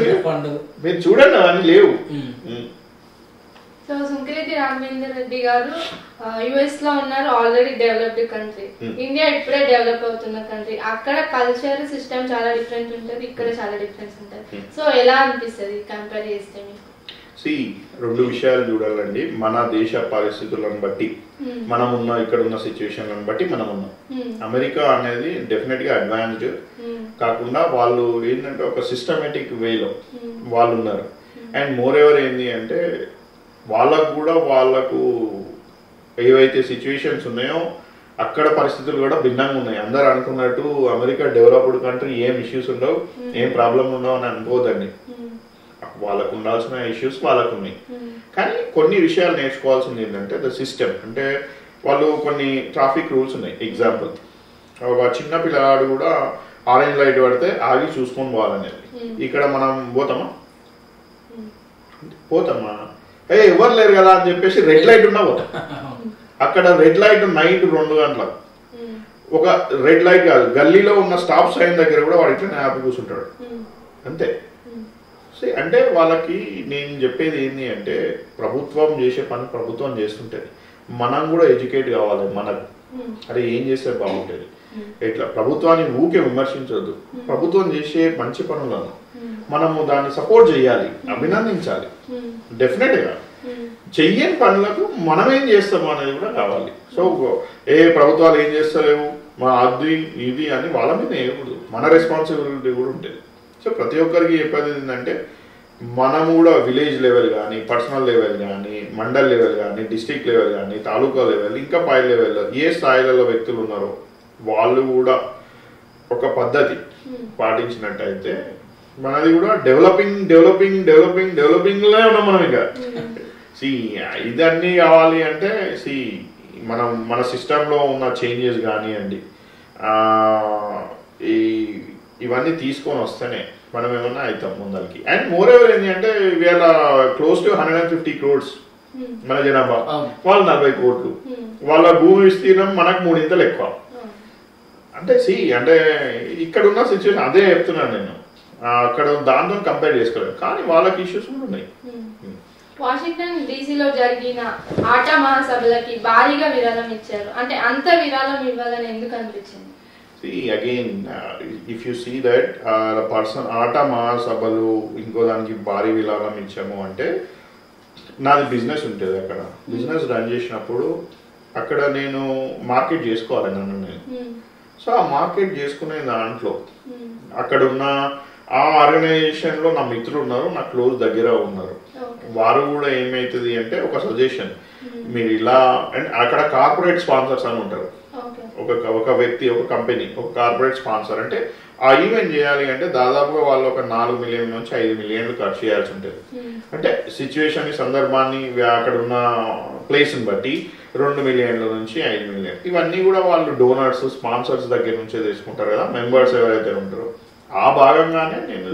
మీరు చూడండి, అవన్నీ లేవు. సో సుంకిరెడ్డి రాఘవేందర్ రెడ్డి గారు యుఎస్ లో ఉన్నారు, ఆల్రెడీ డెవలప్డ్ కంట్రీ. ఇండియా ఇప్పుడే డెవలప్ అవుతున్న కంట్రీ. అక్కడ కల్చర్ సిస్టమ్ చాలా డిఫరెంట్ ఉంటుంది, ఇక్కడ చాలా డిఫరెన్స్ ఉంటుంది. సో ఎలా అనిపిస్తుంది కంపేర్ చేస్తే మీకు? రెండు విషయాలు చూడాలండి. మన దేశ పరిస్థితులను బట్టి మనం ఉన్న ఇక్కడ ఉన్న సిచ్యువేషన్లను బట్టి మనం ఉన్నాం. అమెరికా అనేది డెఫినెట్ గా అడ్వాన్స్డ్ కాకుండా వాళ్ళు ఏంటంటే ఒక సిస్టమేటిక్ వేలో వాళ్ళు ఉన్నారు. అండ్ మోర్ ఎవర్ ఏంటి అంటే వాళ్ళకు కూడా వాళ్ళకు ఏవైతే సిచ్యువేషన్స్ ఉన్నాయో అక్కడ పరిస్థితులు కూడా భిన్నంగా ఉన్నాయి. అందరు అనుకున్నట్టు అమెరికా డెవలప్డ్ కంట్రీ ఏం ఇష్యూస్ ఉండవు, ఏం ప్రాబ్లం ఉండవు అని అనుకోవద్దండి. వాళ్ళకు ఉండాల్సిన ఇష్యూస్ వాళ్ళకు ఉన్నాయి. కానీ కొన్ని విషయాలు నేర్చుకోవాల్సింది ఏంటంటే ద సిస్టమ్. అంటే వాళ్ళు కొన్ని ట్రాఫిక్ రూల్స్ ఉన్నాయి. ఎగ్జాంపుల్, ఒక చిన్న పిల్లవాడు కూడా ఆరెంజ్ లైట్ పడితే ఆగి చూసుకొని పోవాలనేది. ఇక్కడ మనం పోతామా ఎవరు లేరు కదా అని చెప్పేసి రెడ్ లైట్ ఉన్నా పోతాం. అక్కడ రెడ్ లైట్ నైట్ 2 గంటలకు ఒక రెడ్ లైట్ కాదు, గల్లీలో ఉన్న స్టాప్ సైన్ దగ్గర కూడా వాడు ఇట్లా ఆపి కూర్చుంటాడు అంతే. అంటే వాళ్ళకి నేను చెప్పేది ఏంటి అంటే ప్రభుత్వం చేసే పని ప్రభుత్వం చేస్తుంటది, మనం కూడా ఎడ్యుకేట్ కావాలి. మనకు అరే ఏం చేస్తే బాగుంటుంది, ఇట్లా ప్రభుత్వాన్ని ఊకే విమర్శించవద్దు. ప్రభుత్వం చేసే మంచి పనులను మనము దాన్ని సపోర్ట్ చేయాలి, అభినందించాలి. డెఫినెట్ గా చెయ్యని పనులకు మనం ఏం చేస్తాము అనేది కూడా కావాలి. సో ఏ ప్రభుత్వాలు ఏం చేస్తలేవు మా అది ఇది అని వాళ్ళ మీద వేయకూడదు, మన రెస్పాన్సిబిలిటీ కూడా ఉంటుంది. సో ప్రతి ఒక్కరికి చెప్పేది ఏంటంటే మనం కూడా విలేజ్ లెవెల్ కానీ, పర్సనల్ లెవెల్ కానీ, మండల్ లెవెల్ కానీ, డిస్ట్రిక్ట్ లెవెల్ కానీ, తాలూకా లెవెల్, ఇంకా పై లెవెల్లో ఏ స్థాయిలలో వ్యక్తులు ఉన్నారో వాళ్ళు కూడా ఒక పద్ధతి పాటించినట్టయితే మనది కూడా డెవలపింగ్లో ఉన్నాం మనం. ఇక ఇదన్నీ కావాలి అంటే మనం మన సిస్టంలో ఉన్న చేంజెస్ కానివ్వండి, ఇవన్నీ తీసుకొని వస్తేనే మనం ఏమన్నా అవుతాం ముందరికి. అండ్ మోర్ ఎవర్ ఏంటి అంటే వీళ్ళ క్లోజ్ టు 150 crores మన జనాభా, వాళ్ళు 40 కోట్లు, వాళ్ళ భూమి విస్తీర్ణం మనకు 3 ఇంతలు ఎక్కువ. అంటే అంటే ఇక్కడ ఉన్న సిచ్యువేషన్ అదే చెప్తున్నాను నేను, అక్కడ దాంతో కంపేర్ చేసుకోలేదు. కానీ వాళ్ళకి ఇష్యూస్ కూడా ఉన్నాయి. వాషింగ్టన్ డీసీలో జరిగిన ఆటా మహాసభలకి భారీగా విరాళం ఇచ్చారు. అంటే అంత విరాళం ఇవ్వాలని ఎందుకు అనిపించింది? Again if you see that person ATA మహాసభలు ఇంకో దానికి భారీ విరాళం ఇచ్చాము అంటే నాది బిజినెస్ ఉంటుంది. అక్కడ బిజినెస్ రన్ చేసినప్పుడు అక్కడ నేను మార్కెట్ చేసుకోవాలి నన్ను నేను. సో ఆ మార్కెట్ చేసుకునే దాంట్లో అక్కడ ఉన్న ఆ ఆర్గనైజేషన్ లో నా మిత్రులు ఉన్నారు, నా క్లోజ్ దగ్గర ఉన్నారు. వారు కూడా ఏమైతుంది అంటే ఒక సజెషన్, మీరు ఇలా అండ్ అక్కడ కార్పొరేట్ స్పాన్సర్స్ అని ఉంటారు. ఒక వ్యక్తి, ఒక కంపెనీ, ఒక కార్పొరేట్ స్పాన్సర్ అంటే ఆ ఈవెంట్ చేయాలి అంటే దాదాపుగా వాళ్ళు ఒక 4 మిలియన్ నుంచి 5 మిలియన్లు ఖర్చు చేయాల్సి ఉంటుంది. అంటే సిచ్యువేషన్ సందర్భాన్ని అక్కడ ఉన్న ప్లేస్ ని బట్టి 2 మిలియన్ల నుంచి 5 మిలియన్ ఇవన్నీ కూడా వాళ్ళు డోనర్స్, స్పాన్సర్స్ దగ్గర నుంచే తీసుకుంటారు కదా, మెంబర్స్ ఎవరైతే ఉంటారో. ఆ భాగంగానే నేను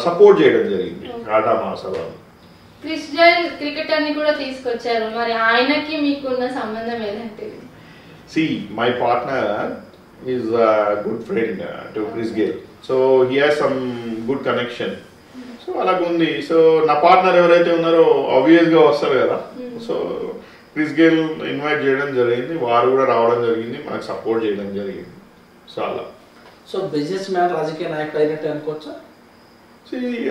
సపోర్ట్ చేయడం జరిగింది ఆటా మహాసభ. క్రిస్ గేల్ క్రికెటర్ ని కూడా తీసుకొచ్చారు, మరి ఆయనకి మీకున్న సంబంధం ఏదంటే? See, my partner is a good friend to Chris Gayle. So he has some good connection. So అలాగుంది. సో నా పార్ట్నర్ ఎవరైతే ఉన్నారో ఆబ్వియస్ గా వస్తారు కదా. సో క్రిస్ గేల్ ఇన్వైట్ చేయడం జరిగింది, వారు కూడా రావడం జరిగింది, మనకు సపోర్ట్ చేయడం జరిగింది. సో అలా. సో బిజినెస్ మ్యాన్ రాజకీయ నాయకుడు అయినట్టే అనుకోవచ్చా?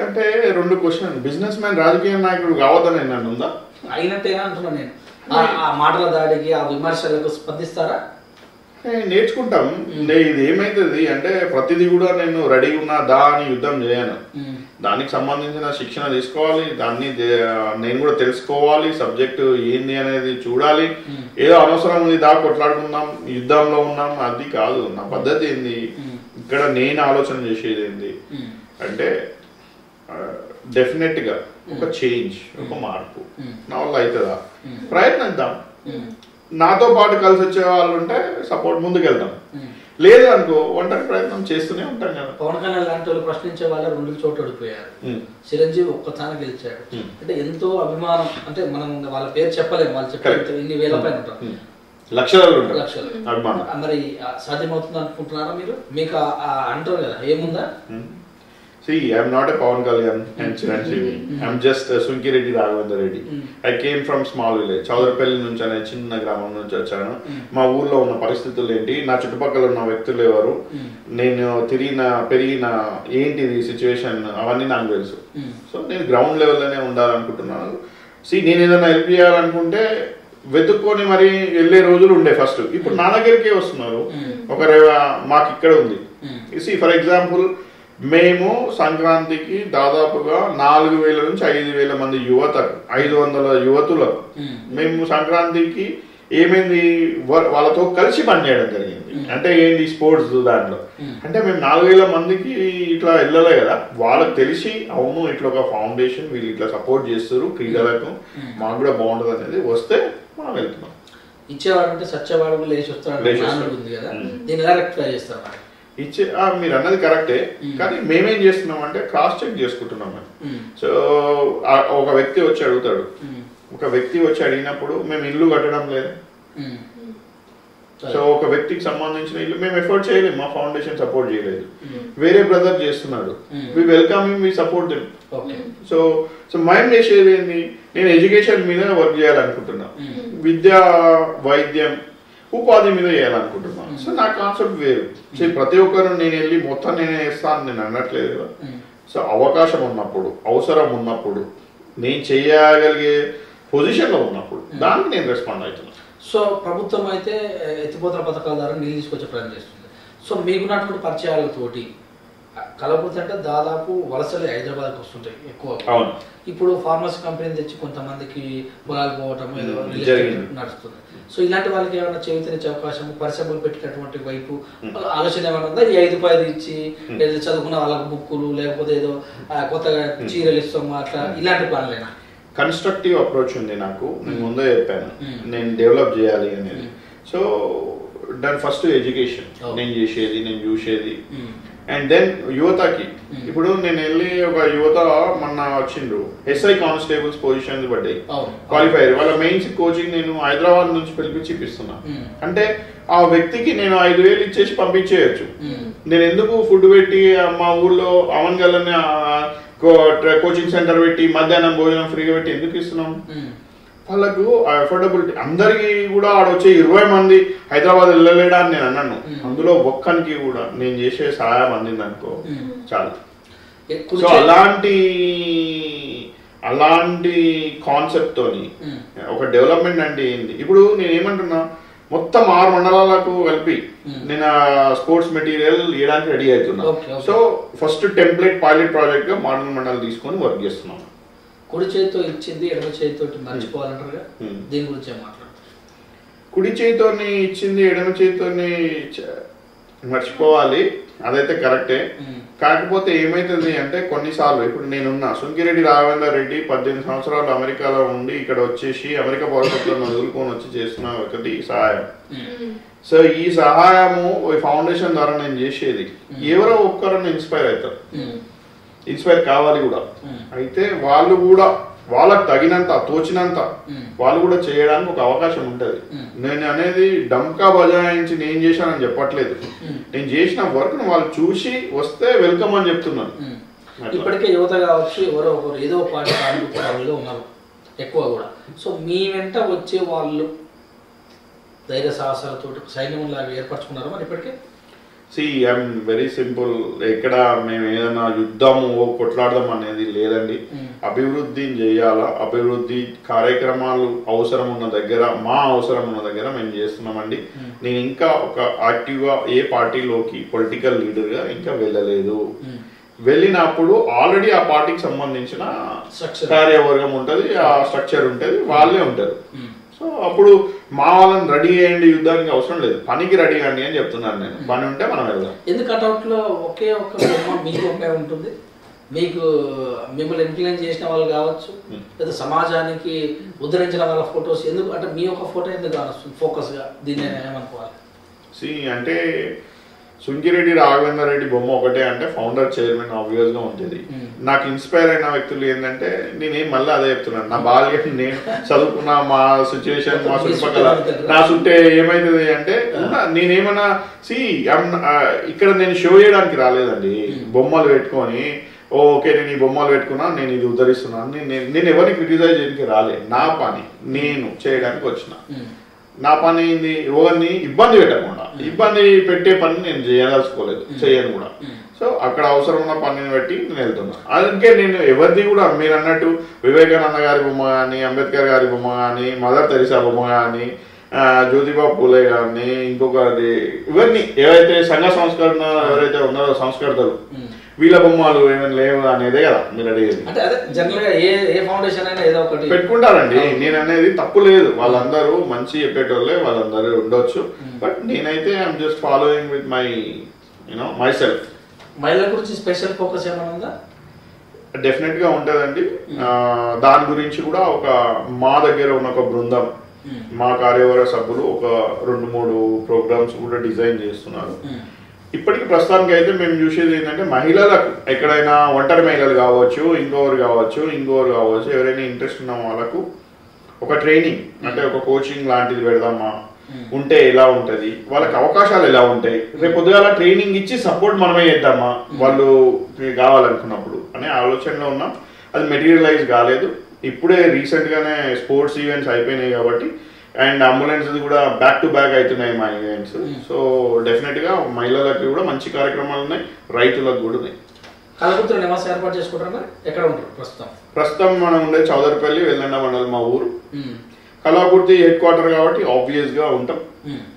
అంటే రెండు క్వశ్చన్, బిజినెస్ మ్యాన్ రాజకీయ నాయకుడు కావద్దని నన్ను ఉందా? అయినట్టేనా అంటున్నా నేను. ఆ మాటల దాడికి ఆ విమర్శలకు స్పందిస్తారా? నేర్చుకుంటాం. ఇది ఏమైతుంది అంటే ప్రతిదీ కూడా నేను రెడీ ఉన్నా దా అని యుద్ధం చేయను. దానికి సంబంధించిన శిక్షణ తీసుకోవాలి, దాన్ని నేను కూడా తెలుసుకోవాలి, సబ్జెక్టు ఏంది అనేది చూడాలి. ఏదో అవసరం ఉంది దా కొట్లాడుకుందాం, యుద్ధంలో ఉన్నాం, అది కాదు. నా పద్ధతి ఏంది, ఇక్కడ నేను ఆలోచన చేసేది ఏంది అంటే డెఫినెట్ గా ఒక చేంజ్, ఒక మార్పు నా వల్ల అవుతుందా, ప్రయత్నిద్దాం. నాతో పాటు కలిసి వచ్చే వాళ్ళు ఉంటే సపోర్ట్ ముందుకు వెళ్తాం, లేదు అనుకో ఒంటరి ప్రయత్నం చేస్తూనే ఉంటాం కదా. పవన్ కళ్యాణ్ లాంటి వాళ్ళు ప్రశ్నించే వాళ్ళు 2 చోట్ల ఓడిపోయారు, చిరంజీవి ఒక్కసారి గెలిచాడు. అంటే ఎంతో అభిమానం, అంటే మనం వాళ్ళ పేరు చెప్పలేము, వాళ్ళు చెప్పే ఇన్ని వేల పైన ఉంటారు, లక్షలు. మరి సాధ్యమవుతుంది అనుకుంటున్నారా మీరు? మీకు అంటారు కదా ఏముందా? See, I am not a Pawan Kalyan and Chiranjeevi. I am just Sunkireddy Raghavendra Reddy. I came from small village. Chowdarapalli నుంచి అనే చిన్న గ్రామం నుంచి వచ్చాను. మా ఊర్లో ఉన్న పరిస్థితులు ఏంటి, నా చుట్టుపక్కల ఉన్న వ్యక్తులు ఎవరు, నేను పెరిగిన ఏంటిది సిచ్యువేషన్, అవన్నీ నాకు తెలుసు. సో నేను గ్రౌండ్ లెవెల్లోనే ఉండాలనుకుంటున్నాను. నేను ఏదైనా హెల్ప్ చేయాలనుకుంటే వెతుక్కొని మరి వెళ్ళే రోజులు ఉండే ఫస్ట్. ఇప్పుడు నా దగ్గరికే వస్తున్నారు. మాకు ఇక్కడ ఉంది. ఫర్ ఎగ్జాంపుల్, మేము సంక్రాంతికి దాదాపుగా 4,000 నుంచి 5,000 మంది 500 యువతులకు మేము సంక్రాంతికి ఏమైంది వాళ్ళతో కలిసి పనిచేయడం జరిగింది. అంటే ఏంటి, స్పోర్ట్స్ దాంట్లో. అంటే మేము 4,000 మందికి ఇట్లా వెళ్ళలే కదా, వాళ్ళకి తెలిసి అవును ఇట్లా ఒక ఫౌండేషన్ వీళ్ళు ఇట్లా సపోర్ట్ చేస్తారు క్రీడలకు, మాకు కూడా బాగుంటుంది అనేది వస్తే మనం వెళ్తున్నాం. ఇచ్చేవాడు అంటే సచ్చేవాడు లేచి వస్తాడు ఉంది కదా, దీన్ని ఎలా రెక్టిఫై చేస్తారు? మీరు అన్నది కరెక్టే, కానీ మేమేం చేస్తున్నాం అంటే క్రాస్ చెక్ చేసుకుంటున్నాం మేము. సో ఒక వ్యక్తి వచ్చి అడుగుతాడు, ఒక వ్యక్తి వచ్చి అడిగినప్పుడు మేము ఇల్లు కట్టడం లేదు, సో ఒక వ్యక్తికి సంబంధించిన ఇల్లు మేము ఎఫర్ట్ చేయలేదు, మా ఫౌండేషన్ సపోర్ట్ చేయలేదు, వేరే బ్రదర్ చేస్తున్నాడు, we welcome him, we support them. So మేము చేసేది ఏంటి, నేను ఎడ్యుకేషన్ మీద వర్క్ చేయాలనుకుంటున్నా, విద్యా వైద్యం ఉపాధి మీద చేయాలనుకుంటున్నాను. సో నా కాన్సెప్ట్ వేరు. సో ప్రతి ఒక్కరు నేను వెళ్ళి మొత్తం నేనే చేస్తాను నేను అనట్లేదు కదా. సో అవకాశం ఉన్నప్పుడు, అవసరం ఉన్నప్పుడు, నేను చేయగలిగే పొజిషన్లో ఉన్నప్పుడు దానికి నేను రెస్పాండ్ అవుతున్నాను. సో ప్రభుత్వం అయితే ఎత్తిపోతల పథకాల ద్వారా నీళ్ళు తీసుకొచ్చే ప్రయత్నం చేస్తుంది. సో మీకున్నటువంటి పరిచయాలతోటి కలవకూడదు అంటే దాదాపు వలసలు హైదరాబాద్కి వస్తుంటాయి ఎక్కువ. ఇప్పుడు ఫార్మసీ కంపెనీని తెచ్చి కొంతమందికి పొలాలు పోవటం ఏదో నడుస్తుంది. సో ఇలాంటి వాళ్ళకి ఏమైనా చేతినిచ్చే అవకాశం, పరిశ్రమలు పెట్టినటువంటి వైపు ఆలోచన ఏమైనా ఉందా? ఈ 5 రూపాయలు ఇచ్చి లేదా చదువుకున్న వాళ్ళకి బుక్కులు, లేకపోతే ఏదో కొత్తగా చీరలు ఇస్తాము, అట్లా ఇలాంటి ప్లాన్లేనా? కన్స్ట్రక్టివ్ అప్రోచ్ ఉంది నాకు. నేను ముందే చెప్పాను నేను డెవలప్ చేయాలి అనేది. సో దాని ఫస్ట్ ఎడ్యుకేషన్ నేను చేసేది, నేను చూసేది. అండ్ దెన్ యువతకి, ఇప్పుడు నేను వెళ్ళి ఒక యువత మొన్న వచ్చిండ్రు, ఎస్ఐ కానిస్టేబుల్స్ పొజిషన్స్ పడ్డాయి, క్వాలిఫైర్, వాళ్ళ మెయిన్స్ కోచింగ్ నేను హైదరాబాద్ నుంచి పిలిపించి ఇప్పిస్తున్నా. అంటే ఆ వ్యక్తికి నేను 5,000 ఇచ్చేసి పంపించేయచ్చు. నేను ఎందుకు ఫుడ్ పెట్టి మా ఊర్లో అవన్గల్ని కోచింగ్ సెంటర్ పెట్టి మధ్యాహ్నం భోజనం ఫ్రీగా పెట్టి ఎందుకు ఇస్తున్నాం? వాళ్ళకు అఫోర్డబిలిటీ. అందరికి కూడా ఆడొచ్చే 20 మంది హైదరాబాద్ వెళ్ళలేడా అని నేను అన్నాను. అందులో ఒక్కనికి కూడా నేను చేసే సహాయం అందింది అనుకో చాలు. సో అలాంటి కాన్సెప్ట్ తోని ఒక డెవలప్మెంట్ అంటే ఏంది, ఇప్పుడు నేను ఏమంటున్నా, మొత్తం 6 మండలాలకు కలిపి నేను స్పోర్ట్స్ మెటీరియల్ ఇవ్వడానికి రెడీ అవుతున్నా. So first template pilot project గా మోడల్ మండలం తీసుకొని వర్క్ చేస్తున్నాను. కుడి చేతితో ఇచ్చింది ఎడమ చేతితో మర్చిపోవాలంటారు, దీని గురించి ఏం మాట్లాడుతారు? కుడి చేతితోని ఇచ్చింది ఎడమ చేతితోని మర్చిపోవాలి, అదైతే కరెక్టే. కాకపోతే ఏమైతుంది అంటే కొన్నిసార్లు, ఇప్పుడు నేనున్నా సుంకిరెడ్డి రాఘవేంద్ర రెడ్డి 18 సంవత్సరాలు అమెరికాలో ఉండి ఇక్కడ వచ్చేసి అమెరికా పౌరసత్వం వదులుకొని వచ్చి చేస్తున్న ఒకటి సహాయం. సో ఈ సహాయము ఫౌండేషన్ ద్వారా నేను చేసేది ఎవరో ఒక్కరన్నా ఇన్స్పైర్ అవుతారు, ఇన్స్పైర్ కావాలి కూడా. అయితే వాళ్ళు కూడా వాళ్ళకి తగినంత తోచినంత వాళ్ళు కూడా చేయడానికి ఒక అవకాశం ఉంటుంది. నేను అనేది డంకా బజాయించి నేను చేశానని చెప్పట్లేదు. నేను చేసిన వర్క్ ను వాళ్ళు చూసి వస్తే వెల్కమ్ అని చెప్తున్నాను. ఇప్పటికే యువత కావచ్చు, ఎవరో ఒకరు ఏదో పార్టీ కార్మికులు ఉన్నారు ఎక్కువ కూడా. సో మీ వెంట వచ్చే వాళ్ళు ధైర్య సాహసాలతో సైన్యంలాగా ఏర్పరచుకున్నారు మరి ఇప్పటికే? I'm very simple. ఎక్కడ మేము ఏదైనా యుద్ధము కొట్లాడదాం అనేది లేదండి. అభివృద్ధిని చేయాలా, అభివృద్ధి కార్యక్రమాలు అవసరం ఉన్న దగ్గర, మా అవసరం ఉన్న దగ్గర మేము చేస్తున్నామండి. నేను ఇంకా ఒక యాక్టివ్గా ఏ పార్టీలోకి పొలిటికల్ లీడర్గా ఇంకా వెళ్ళలేదు. వెళ్ళినప్పుడు ఆల్రెడీ ఆ పార్టీకి సంబంధించిన కార్యవర్గం ఉంటుంది, ఆ స్ట్రక్చర్ ఉంటుంది, వాళ్ళే ఉంటారు. సో అప్పుడు మా వాళ్ళని రెడీ అయ్యండి యుద్ధానికి అవసరం లేదు, పనికి రెడీ అండి అని చెప్తున్నాను నేను. పని ఉంటే మనం వెళ్దాం. ఎందుకు కట్అవుట్లో ఒకే ఒక బొమ్మ మీకు ఒకే ఉంటుంది? మీకు మిమ్మల్ని ఇన్ఫ్లుయెన్స్ చేసిన వాళ్ళు కావచ్చు, లేదా సమాజానికి ఉద్ధరించిన వాళ్ళ ఫొటోస్ ఎందుకు అంటే మీ యొక్క ఫోటో ఎందుకు కావచ్చు ఫోకస్గా? దీన్ని ఏమనుకోవాలి? అంటే సుంకిరెడ్డి రాఘవేందర్ రెడ్డి బొమ్మ ఒకటే అంటే ఫౌండర్ చైర్మన్ ఆబ్వియస్ గా ఉంటుంది. నాకు ఇన్స్పైర్ అయిన వ్యక్తులు ఏంటంటే నేనేం మళ్ళీ అదే చెప్తున్నాను, నా బాల్యం నేను చదువుకున్న మా సిచ్యువేషన్ మా చుట్టుపక్కల నా చుట్టే ఏమైతుంది అంటే నేనేమన్నా ఇక్కడ నేను షో చేయడానికి రాలేదండి. బొమ్మలు పెట్టుకొని ఓకే నేను ఈ బొమ్మలు పెట్టుకున్నా, నేను ఇది ఉద్ధరిస్తున్నాను, నేను ఎవరిని క్రిటిసైజ్ చేయడానికి రాలే. నా పని నేను చేయడానికి వచ్చిన. నా పని ఏంది, ఎవరిని ఇబ్బంది పెట్టకుండా, ఇబ్బంది పెట్టే పని నేను చేయదలుచుకోలేదు, చేయను కూడా. సో అక్కడ అవసరం ఉన్న పనిని బట్టి నేను వెళ్తున్నా. అందుకే నేను ఎవరిది కూడా మీరు అన్నట్టు వివేకానంద గారి బొమ్మ కానీ, అంబేద్కర్ గారి బొమ్మ కానీ, మదర్ తెరిసా బొమ్మ కానీ, జ్యోతిబా పూలే కానీ, ఇంకొకటి ఇవన్నీ ఏవైతే సంఘ సంస్కరణ ఎవరైతే ఉన్నారో సంస్కర్తలు వీళ్ళ బొమ్మలు ఏమైనా లేవు అనేదే కదా మీరు అడిగేది. పెట్టుకుంటారండి. నేను అనేది తప్పు లేదు, వాళ్ళందరూ మంచి చెప్పేటోళ్ళే, వాళ్ళందరూ ఉండొచ్చు. బట్ నేనైతే I'm just following with my self. మహిళల గురించి స్పెషల్ ఫోకస్ ఏమైనా ఉందా? డెఫినెట్ గా ఉంటుందండి. దాని గురించి కూడా మా దగ్గర ఉన్న ఒక బృందం, మా కార్యవర్గ సభ్యులు ఒక 2-3 ప్రోగ్రామ్స్ కూడా డిజైన్ చేస్తున్నారు. ఇప్పటికి ప్రస్తుతానికి అయితే మేము చూసేది ఏంటంటే మహిళలకు ఎక్కడైనా ఒంటరి మహిళలు కావచ్చు, ఇంకోరు కావచ్చు, ఎవరైనా ఇంట్రెస్ట్ ఉన్న వాళ్ళకు ఒక ట్రైనింగ్ అంటే ఒక కోచింగ్ లాంటిది పెడదామా, ఉంటే ఎలా ఉంటుంది, వాళ్ళకి అవకాశాలు ఎలా ఉంటాయి, రేపు పొద్దుగాల ట్రైనింగ్ ఇచ్చి సపోర్ట్ మనమే చేద్దామా వాళ్ళు కావాలనుకున్నప్పుడు అనే ఆలోచనలో ఉన్నాం. అది మెటీరియలైజ్ కాలేదు. ఇప్పుడే రీసెంట్ గానే స్పోర్ట్స్ ఈవెంట్స్ అయిపోయినాయి కాబట్టి, అండ్ అంబులెన్స్ కూడా బ్యాక్ టు బ్యాక్ అవుతున్నాయి మా ఈవెంట్స్. సో డెఫినెట్ గా మహిళలకు కూడా మంచి కార్యక్రమాలు ఉన్నాయి, రైతులకు కూడా ఉన్నాయి. కలకుర్తిలో నివాసం ఏర్పాటు చేసుకుంటారా? ఎక్కడ ఉంటారు ప్రస్తుతం మనం ఉండే చౌదరిపల్లి వెల్లండ మండలం మా ఊరు. కలకుర్తి హెడ్ క్వార్టర్ కాబట్టి ఆబ్వియస్ గా ఉంటాం.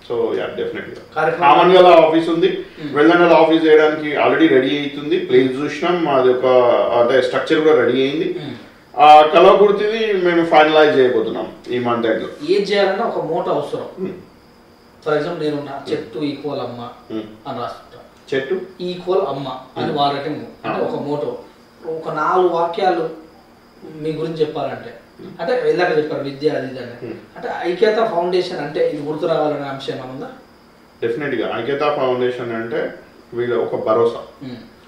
సో డెఫినెట్ గా కామన్ గా ఆఫీస్ ఉంది, వెల్లండలో ఆఫీస్ చేయడానికి ఆల్రెడీ రెడీ అవుతుంది. ప్లేస్ చూసినాం, అది ఒక అంటే స్ట్రక్చర్ కూడా రెడీ అయింది. కలకుర్తిది మేము ఫైనలైజ్ చేయబోతున్నాం ఈ మంత్ ఎండ్ లో. ఏం చేయాలన్నా ఒక మోటో అవసరం. ఫర్ ఎగ్జాంపుల్ నేను చెట్టు ఈక్వల్ అమ్మ అని రాసుకుంటా, చెట్టు ఈక్వల్ అమ్మ అని వాడటం అంటే ఒక మోటో. ఒక 4 వాక్యాలు మీ గురించి చెప్పాలంటే, అంటే ఇందాక చెప్పారు విద్య అది ఇది అని, అంటే ఐక్యత ఫౌండేషన్ అంటే ఇది గుర్తు రావాలనే అంశం ఏమైనా ఉందా? డెఫినెట్ గా ఐక్యత ఫౌండేషన్ అంటే వీళ్ళ ఒక భరోసా,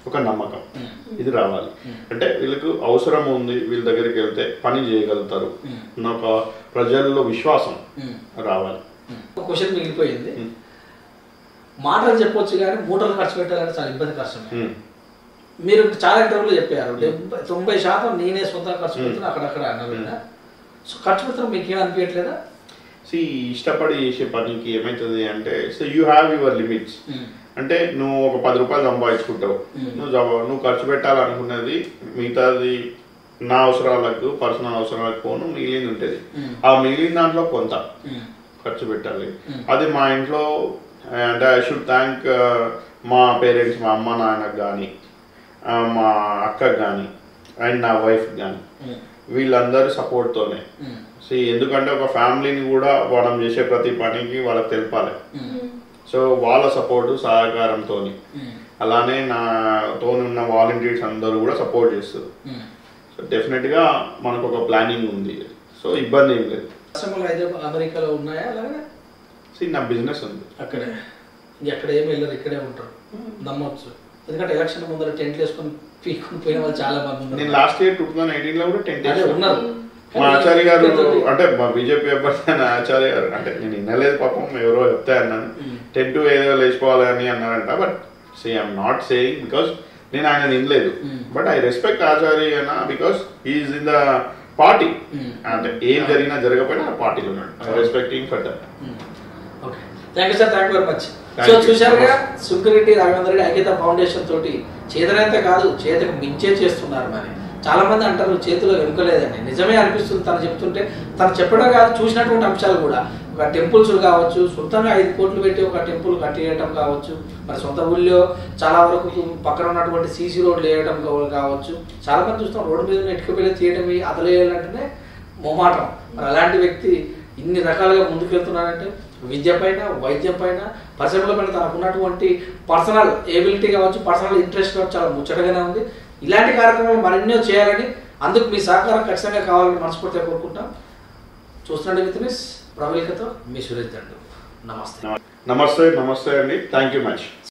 ఒక నమ్మకం ఇది రావాలి. అంటే వీళ్ళకు అవసరం ఉంది, వీళ్ళ దగ్గరికి వెళ్తే పని చేయగలుగుతారు, ఒక ప్రజల్లో విశ్వాసం రావాలి. ఒక క్వశ్చన్ మిగిలిపోయింది. మాటలు చెప్పొచ్చు కానీ మూటలు ఖర్చు పెట్టాలంటే చాలా ఇబ్బంది కష్టమే. మీరు చాలా ఇంటర్వ్యూలో చెప్పారు 90% నేనే సొంతంగా ఖర్చు పెడుతున్నా అక్కడక్కడ అన్నారు. సో ఖర్చు పెట్టడం మీకు ఏం అనిపించట్లేదా? ఇష్టపడి చేసే పనికి ఏమవుతుంది అంటే, so you have your limits. అంటే నువ్వు ఒక 10 రూపాయలు సంపాదించుకుంటావు, నువ్వు ఖర్చు పెట్టాలనుకున్నది మిగతాది నా అవసరాలకు పర్సనల్ అవసరాలకు పోను మిగిలింది ఉంటుంది. ఆ మిగిలిన దాంట్లో కొంత ఖర్చు పెట్టాలి. అది మా ఇంట్లో అంటే ఐ షుడ్ థ్యాంక్ మా పేరెంట్స్, మా అమ్మ నాన్నకు కానీ, మా అక్కకు కానీ, అండ్ నా వైఫ్ కానీ, వీళ్ళందరూ సపోర్ట్తోనే. ఎందుకంటే ఒక ఫ్యామిలీని కూడా మనం చేసే ప్రతి పనికి వాళ్ళకి తెలపాలి. సో వాళ్ళ సపోర్టు సహకారంతో, అలానే నాతో ఉన్న వాలంటీర్స్ అందరూ కూడా సపోర్ట్ చేస్తారు. సో డెఫినెట్గా మనకు ఒక ప్లానింగ్ ఉంది. సో ఇబ్బంది ఏం లేదు. అమెరికాలో ఉన్నాయా అలాగే? నా బిజినెస్ ఉంది అక్కడే, ఎక్కడ ఏమి వెళ్ళరు, ఇక్కడే ఉంటారు, నమ్మొచ్చు. ఎందుకంటే ఎలక్షన్ ముందర టెంట్లు వేసుకొని పీక్కుని పోయిన వాళ్ళు చాలా మంది నేను ఉన్నారు. లాస్ట్ ఇయర్ 2018 లో కూడా 10 అదే days ఉన్నారు. మా ఆచార్య గారు అంటే మా బీజేపీ అభ్యర్థి ఆచార్య గారు అంటే నేను వినలేదు పాపం ఎవరో చెప్తే అన్నాను 10 to ఏదో లేచిపోవాలి అని అన్నారంట. But see I'm not saying because నేను ఆయన వినలేదు. But I respect Acharya because he's in the party. అంటే ఏం జరిగినా జరగకపోయినా ఆ పార్టీలో ఉన్నాడు. Respecting for that. Okay, thank you sir, thank you very much. Thank so you. చూశారుగా సుంకిరెడ్డి రాఘవేంద్ర రెడ్డి ఐక్యత ఫౌండేషన్ తోటి చేతనైతే కాదు చేతకు మించే చేస్తున్నారు. మరి చాలా మంది అంటారు చేతిలో వెనుకలేదని. నిజమే అనిపిస్తుంది తను చెప్తుంటే. తను చెప్పడం కాదు, చూసినటువంటి అంశాలు కూడా ఒక టెంపుల్స్ కావచ్చు, సొంతంగా 5 కోట్లు పెట్టి ఒక టెంపుల్ కట్టేయటం కావచ్చు, మరి సొంత ఊళ్ళో చాలా వరకు పక్కన ఉన్నటువంటి సీసీ రోడ్లు వేయడం కావచ్చు. చాలా మంది చూస్తాం రోడ్డు మీద ఎటుకపోయి తీయడం అదలేయాలంటేనే మొమాటం. మరి అలాంటి వ్యక్తి ఇన్ని రకాలుగా ముందుకెళ్తున్నాడంటే విద్య పైన, వైద్యం పైన, పరిశ్రమల పైన తనకు ఉన్నటువంటి పర్సనల్ ఎబిలిటీ కావచ్చు, పర్సనల్ ఇంట్రెస్ట్ కావచ్చు, చాలా ముచ్చటగానే ఉంది. ఇలాంటి కార్యక్రమాలు మరెన్నో చేయాలని, అందుకు మీ సహకారం ఖచ్చితంగా కావాలని మనస్ఫూర్తిగా కోరుకుంటాం. చూస్తుండే విత్ మిస్ ప్రవళికతో మీ సురేష్ దండు. నమస్తే. నమస్తే అండి. Thank you much.